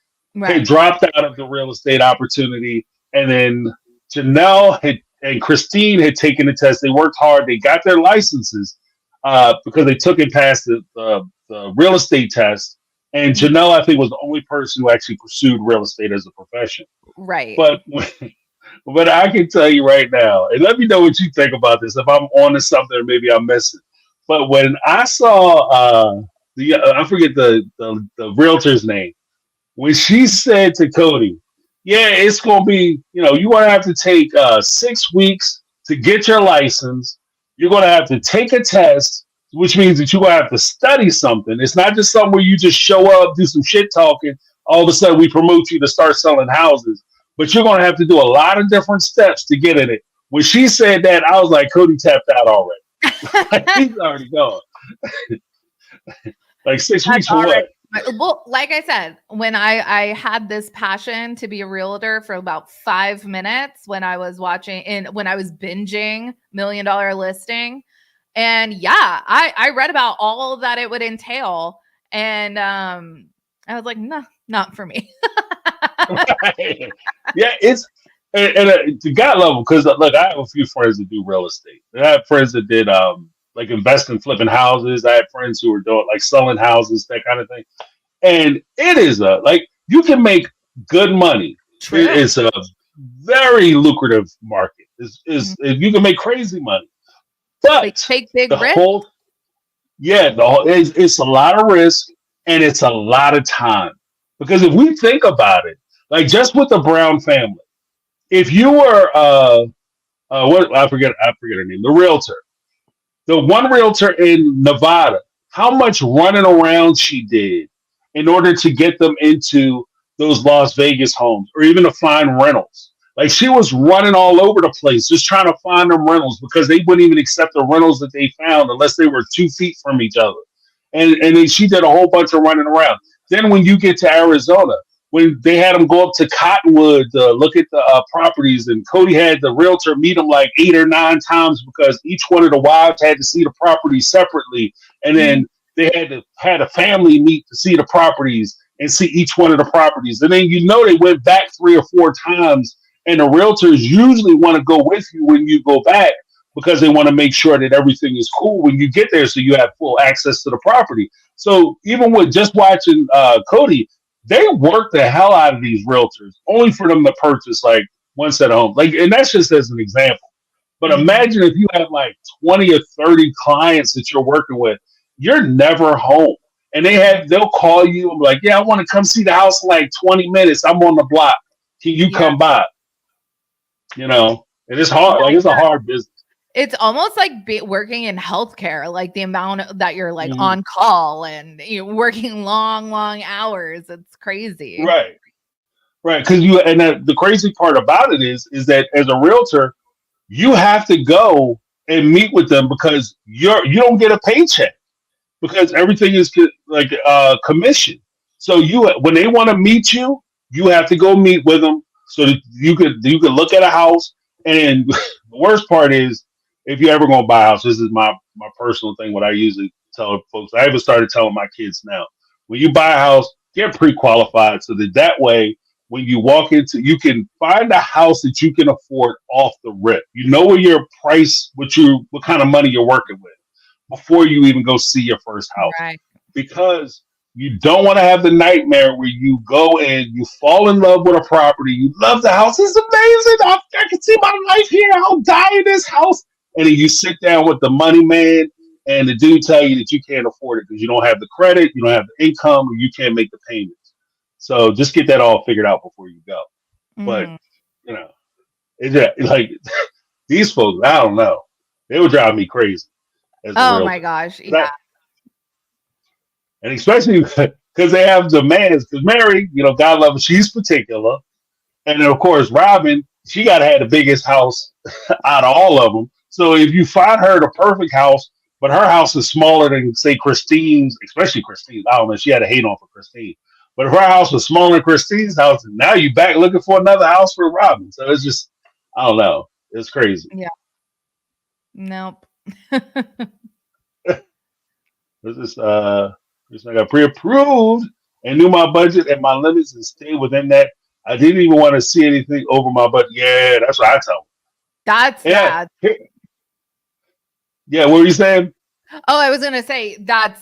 had dropped out of the real estate opportunity, and then Janelle and Christine had taken the test. They worked hard. They got their licenses because they took it past the real estate test. And Janelle, I think, was the only person who actually pursued real estate as a profession. Right. But I can tell you right now, and let me know what you think about this. If I'm on to something, or maybe I'm missing. But when I saw I forget the realtor's name, when she said to Cody, "Yeah, it's gonna be, you're gonna have to take 6 weeks to get your license. You're gonna have to take a test, which means that you're gonna have to study something. It's not just something where you just show up, do some shit talking. All of a sudden, we promote you to start selling houses. But you're going to have to do a lot of different steps to get in it." When she said that, I was like, Cody tapped out already. He's already gone. Like 6 weeks for what? Well, like I said, when I had this passion to be a realtor for about 5 minutes when I was when I was binging $1 Million Listing. And yeah, I read about all that it would entail. And I was like, no, not for me. Right. Yeah, it's to God level, because look, I have a few friends that do real estate. I have friends that did like invest in flipping houses. I have friends who are doing like selling houses, that kind of thing. And it is like you can make good money. True. It's a very lucrative market. You can make crazy money, but they take big risk. It's a lot of risk and it's a lot of time. Because if we think about it, like just with the Brown family, if you were what I forget her name, the realtor, the one realtor in Nevada, how much running around she did in order to get them into those Las Vegas homes or even to find rentals. Like she was running all over the place just trying to find them rentals because they wouldn't even accept the rentals that they found unless they were 2 feet from each other. And then she did a whole bunch of running around. Then when you get to Arizona, when they had them go up to Cottonwood to look at the properties, and Cody had the realtor meet them like 8 or 9 times because each one of the wives had to see the property separately. And then they had a family meet to see the properties and see each one of the properties. And then, they went back 3 or 4 times, and the realtors usually want to go with you when you go back because they want to make sure that everything is cool when you get there so you have full access to the property. So even with just watching Cody, they work the hell out of these realtors only for them to purchase like one set of homes. Like, and that's just as an example. But imagine if you have like 20 or 30 clients that you're working with, you're never home. and they'll call you and be like, yeah, I want to come see the house in like 20 minutes. I'm on the block. Can you Yeah. come by? You know, and it's hard. Like, it's a hard business. It's almost like working in healthcare, like the amount that you're like Mhm. on call and working long hours. It's crazy. Right. Right. Because the crazy part about it is that as a realtor, you have to go and meet with them because you don't get a paycheck because everything is like commission. So when they want to meet you, you have to go meet with them so that you could look at a house. And the worst part is if you're ever going to buy a house, this is my personal thing. What I usually tell folks, I even started telling my kids now, when you buy a house, get pre-qualified so that way when you walk into, you can find a house that you can afford off the rip. You know where your price, what kind of money you're working with before you even go see your first house. Right. Because you don't want to have the nightmare where you go and you fall in love with a property. You love the house. It's amazing. I can see my life here. I'll die in this house. And then you sit down with the money man and the dude tell you that you can't afford it because you don't have the credit, you don't have the income, or you can't make the payments. So just get that all figured out before you go. But, you know, it's like these folks, I don't know. They would drive me crazy. Oh my gosh. Yeah. And especially because they have demands. Because Mary, God love her, she's particular. And then, of course, Robin, she got to have the biggest house out of all of them. So if you find her the perfect house, but her house is smaller than, say, Christine's, especially Christine's. I don't know. She had a hate on for Christine. But if her house was smaller than Christine's house, now you back looking for another house for Robin. So it's just, I don't know. It's crazy. Yeah. Nope. This is I got pre-approved and knew my budget and my limits and stayed within that. I didn't even want to see anything over my budget. Yeah, that's what I tell them. That's bad. Yeah, what were you saying? Oh, I was gonna say that's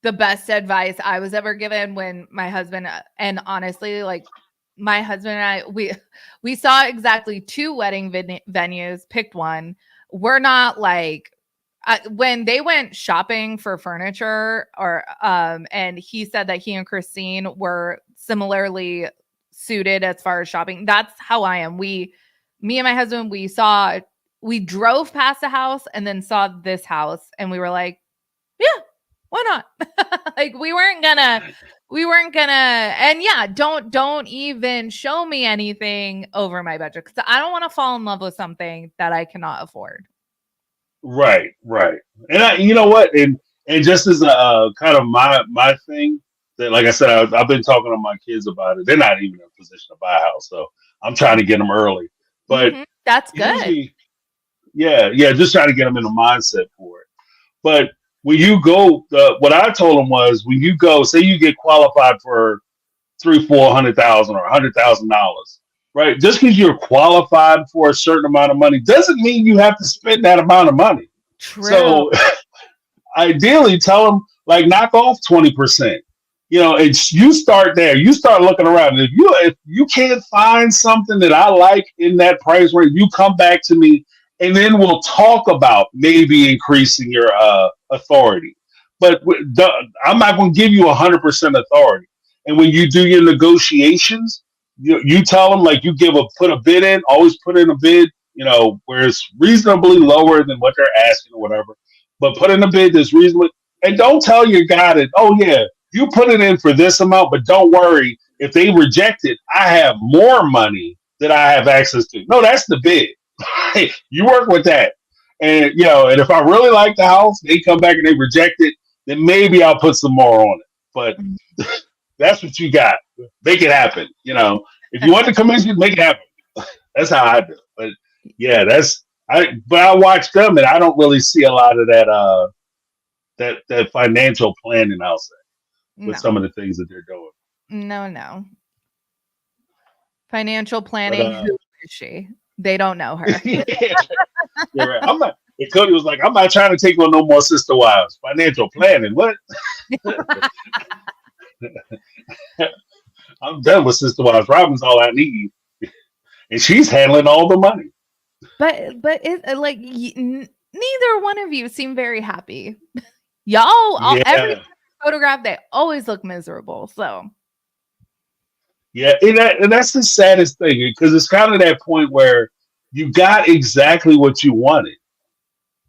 the best advice I was ever given when my husband and honestly, like my husband and I, we saw exactly 2 wedding venues, picked one. We're not like when they went shopping for furniture and he said that he and Christine were similarly suited as far as shopping. That's how I am. Me and my husband, we drove past a house and then saw this house and we were like, yeah, why not? Like we weren't gonna, and yeah, don't even show me anything over my budget because I don't want to fall in love with something that I cannot afford. Right. And you know what? And just as a kind of my thing that, like I said, I've been talking to my kids about it. They're not even in a position to buy a house, so I'm trying to get them early. But that's good. usually, yeah, just trying to get them in the mindset for it. But when you go, what I told them was, when you go, say you get qualified for $300,000-$400,000 or $100,000, right? Just because you're qualified for a certain amount of money doesn't mean you have to spend that amount of money. True. So ideally, tell them like knock off 20%. You start there. You start looking around. If you can't find something that I like in that price range, you come back to me, and then we'll talk about maybe increasing your authority. But I'm not going to give you 100% authority. And when you do your negotiations, you tell them like put a bid in. Always put in a bid, where it's reasonably lower than what they're asking or whatever. But put in a bid that's reasonable, and don't tell your guy that, oh yeah, you put it in for this amount, but don't worry, if they reject it, I have more money that I have access to. No, that's the bid. You work with that. And and if I really like the house, they come back and they reject it, then maybe I'll put some more on it. But that's what you got. Make it happen. If you want the commission, make it happen. That's how I do. But yeah, but I watch them and I don't really see a lot of that financial planning, I'll say, with some of the things that they're doing. No. Financial planning, who is she? They don't know her. Yeah, you're right. Cody was like, I'm not trying to take on no more sister wives. Financial planning, what? I'm done with sister wives. Robin's all I need, and she's handling all the money. But it neither one of you seem very happy. Y'all, everybody's photograph, they always look miserable. So Yeah, and that's the saddest thing because it's kind of that point where you got exactly what you wanted.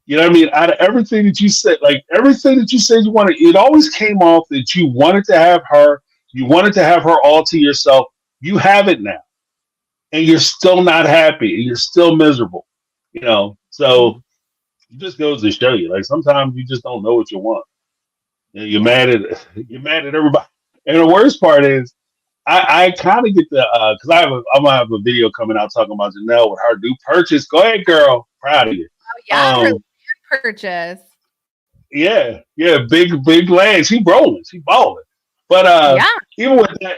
You know what I mean? Out of everything that you said, like everything that you said you wanted, it always came off that you wanted to have her, you wanted to have her all to yourself. You have it now, and you're still not happy, and you're still miserable. You know, so it just goes to show you, like sometimes you just don't know what you want. You're yeah. mad at you're mad at everybody. And the worst part is, I kind of get the because I'm gonna have a video coming out talking about Janelle with her new purchase. Go ahead, girl. Proud of you. Oh, yeah, her Um, land purchase. yeah, big land. She rolling, she balling. But Yeah. even with that,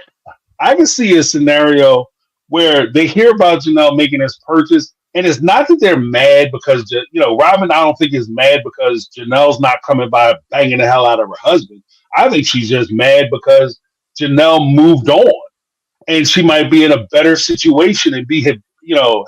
I can see a scenario where they hear about Janelle making this purchase, and it's not that they're mad because Robin. I don't think is mad because Janelle's not coming by banging the hell out of her husband. I think she's just mad because Janelle moved on, and she might be in a better situation and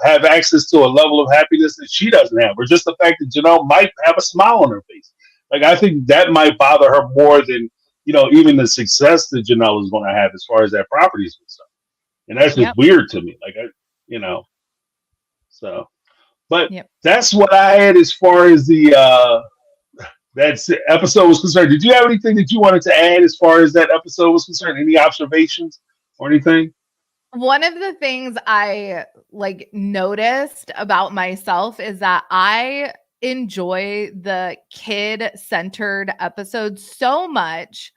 have access to a level of happiness that she doesn't have, or just the fact that Janelle might have a smile on her face. Like I think that might bother her more than even the success that Janelle is going to have as far as that property is concerned. And that's just Yep. weird to me. Like you know, so. But Yep. that's what I had as far as the that episode was concerned. Did you have anything that you wanted to add as far as that episode was concerned? Any observations or anything? One of the things I noticed about myself is that I enjoy the kid-centered episodes so much.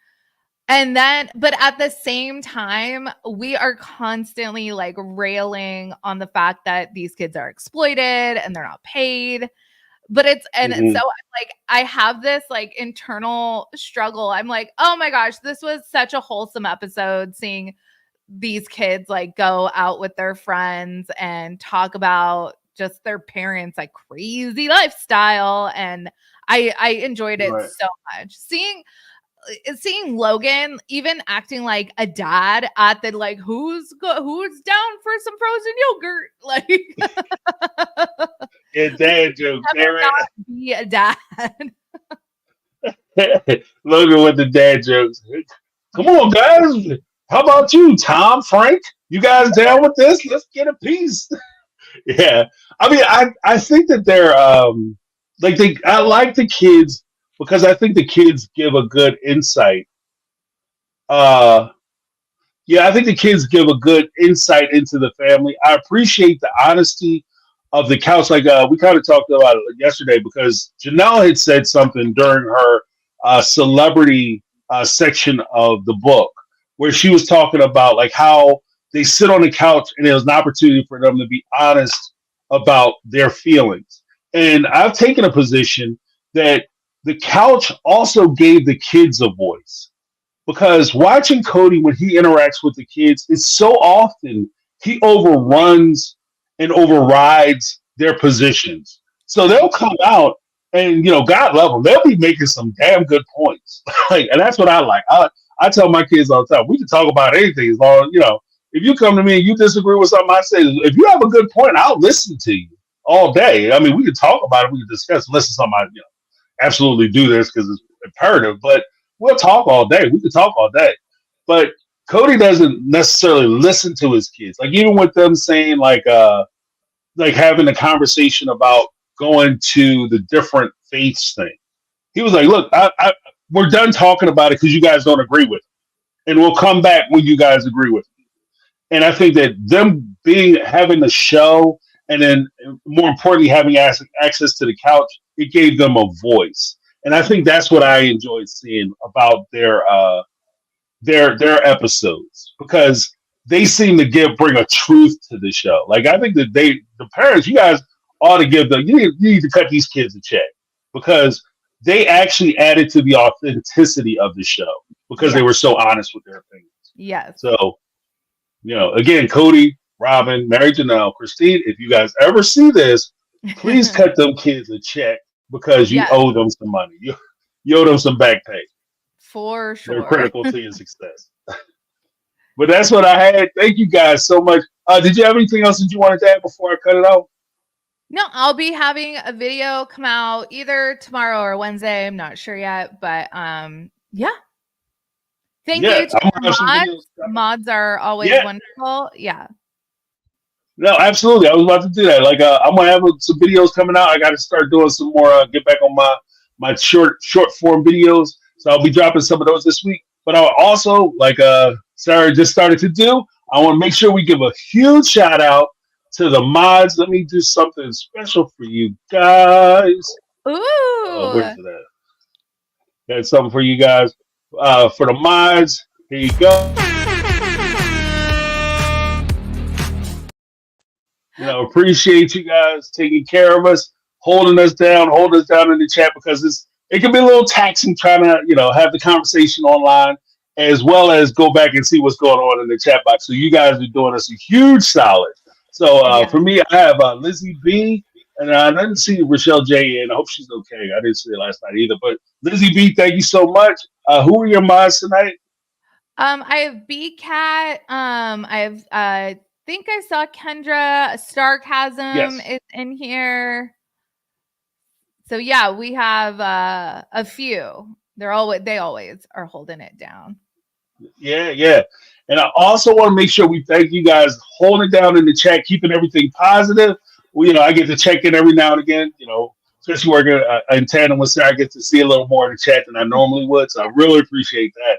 But at the same time, we are constantly railing on the fact that these kids are exploited and they're not paid. But so Mm-hmm. I have this internal struggle. I'm like, oh my gosh, this was such a wholesome episode seeing these kids go out with their friends and talk about just their parents crazy lifestyle. And I enjoyed it Right. so much. Seeing Logan even acting like a dad at the who's down for some frozen yogurt Yeah, dad jokes. never not be a dad. Logan with the dad jokes. Come on, guys. How about you, Tom, Frank? You guys down with this? Let's get a piece. Yeah. I mean, I think that they're I like the kids because I think the kids give a good insight. Uh Yeah, I think the kids give a good insight into the family. I appreciate the honesty of the couch. Like we kind of talked about it yesterday because Janelle had said something during her celebrity section of the book where she was talking about like how they sit on the couch and there's an opportunity for them to be honest about their feelings. And I've taken a position that the couch also gave the kids a voice because watching Cody when he interacts with the kids, it's so often he overruns and overrides their positions. So they'll come out and God love them. They'll be making some damn good points, and that's what I like. I tell my kids all the time, we can talk about anything as long as if you come to me and you disagree with something I say, if you have a good point, I'll listen to you all day. I mean, we can talk about it, we can discuss, listen to somebody, absolutely do this because it's imperative, but we'll talk all day. We can talk all day. But Cody doesn't necessarily listen to his kids. Like even with them saying like having a conversation about going to the different faiths thing. He was like, look, we're done talking about it because you guys don't agree with it. And we'll come back when you guys agree with it. And I think that them having the show and then more importantly having access to the couch, it gave them a voice. And I think that's what I enjoyed seeing about their episodes because they seem to bring a truth to the show. Like I think that the parents, you guys ought to give them. You need to cut these kids a check because they actually added to the authenticity of the show because they were so honest with their opinions. Yes. So, again, Cody, Robin, Mary Janelle, Christine, if you guys ever see this, please cut them kids a check because you owe them some money. You owe them some back pay. For sure. They're critical to your success. But that's what I had. Thank you guys so much. Did you have anything else that you wanted to add before I cut it off? No, I'll be having a video come out either tomorrow or Wednesday. I'm not sure yet, but yeah. Thank Yeah, you to I'm our gonna have some mods. videos coming. Mods are always Yeah, wonderful. Yeah. no, absolutely. I was about to do that. Like, I'm gonna have some videos coming out. I got to start doing some more. Get back on my short form videos. So I'll be dropping some of those this week. But I'll also, like Sarah just started to do, I want to make sure we give a huge shout out to the mods. Let me do something special for you guys. Where's Ooh. it at? Got something for you guys. For the mods, here you go. Appreciate you guys taking care of us, holding us down in the chat because it can be a little taxing trying to, have the conversation online as well as go back and see what's going on in the chat box. So you guys are doing us a huge solid. So Yeah. for me, I have Lizzie B, and I didn't see Rochelle J in. I hope she's okay. I didn't see her last night either. But Lizzie B, thank you so much. Who are your mods tonight? I have B Cat. I have think I saw Kendra. Sarcasm Yes. is in here. So yeah, we have a few. They always are holding it down. Yeah, yeah. And I also want to make sure we thank you guys holding it down in the chat, keeping everything positive. I get to check in every now and again, especially working in tandem with Sarah, I get to see a little more in the chat than I normally would. So I really appreciate that.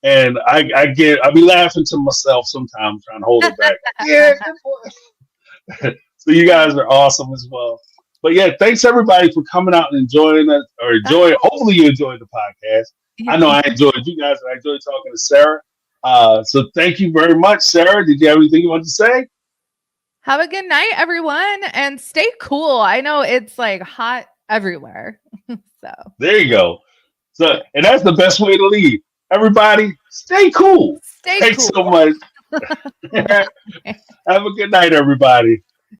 And I'll be laughing to myself sometimes trying to hold it back. Yeah, good boy. So you guys are awesome as well. But yeah, thanks everybody for coming out and enjoying us or enjoying. Hopefully you enjoyed the podcast. I know I enjoyed you guys and I enjoyed talking to Sarah. So thank you very much, Sarah. Did you have anything you wanted to say? Have a good night, everyone, and stay cool. I know it's like hot everywhere. So There you go. So, and that's the best way to leave. Everybody, stay cool. stay Thanks cool. so much. Have a good night, everybody.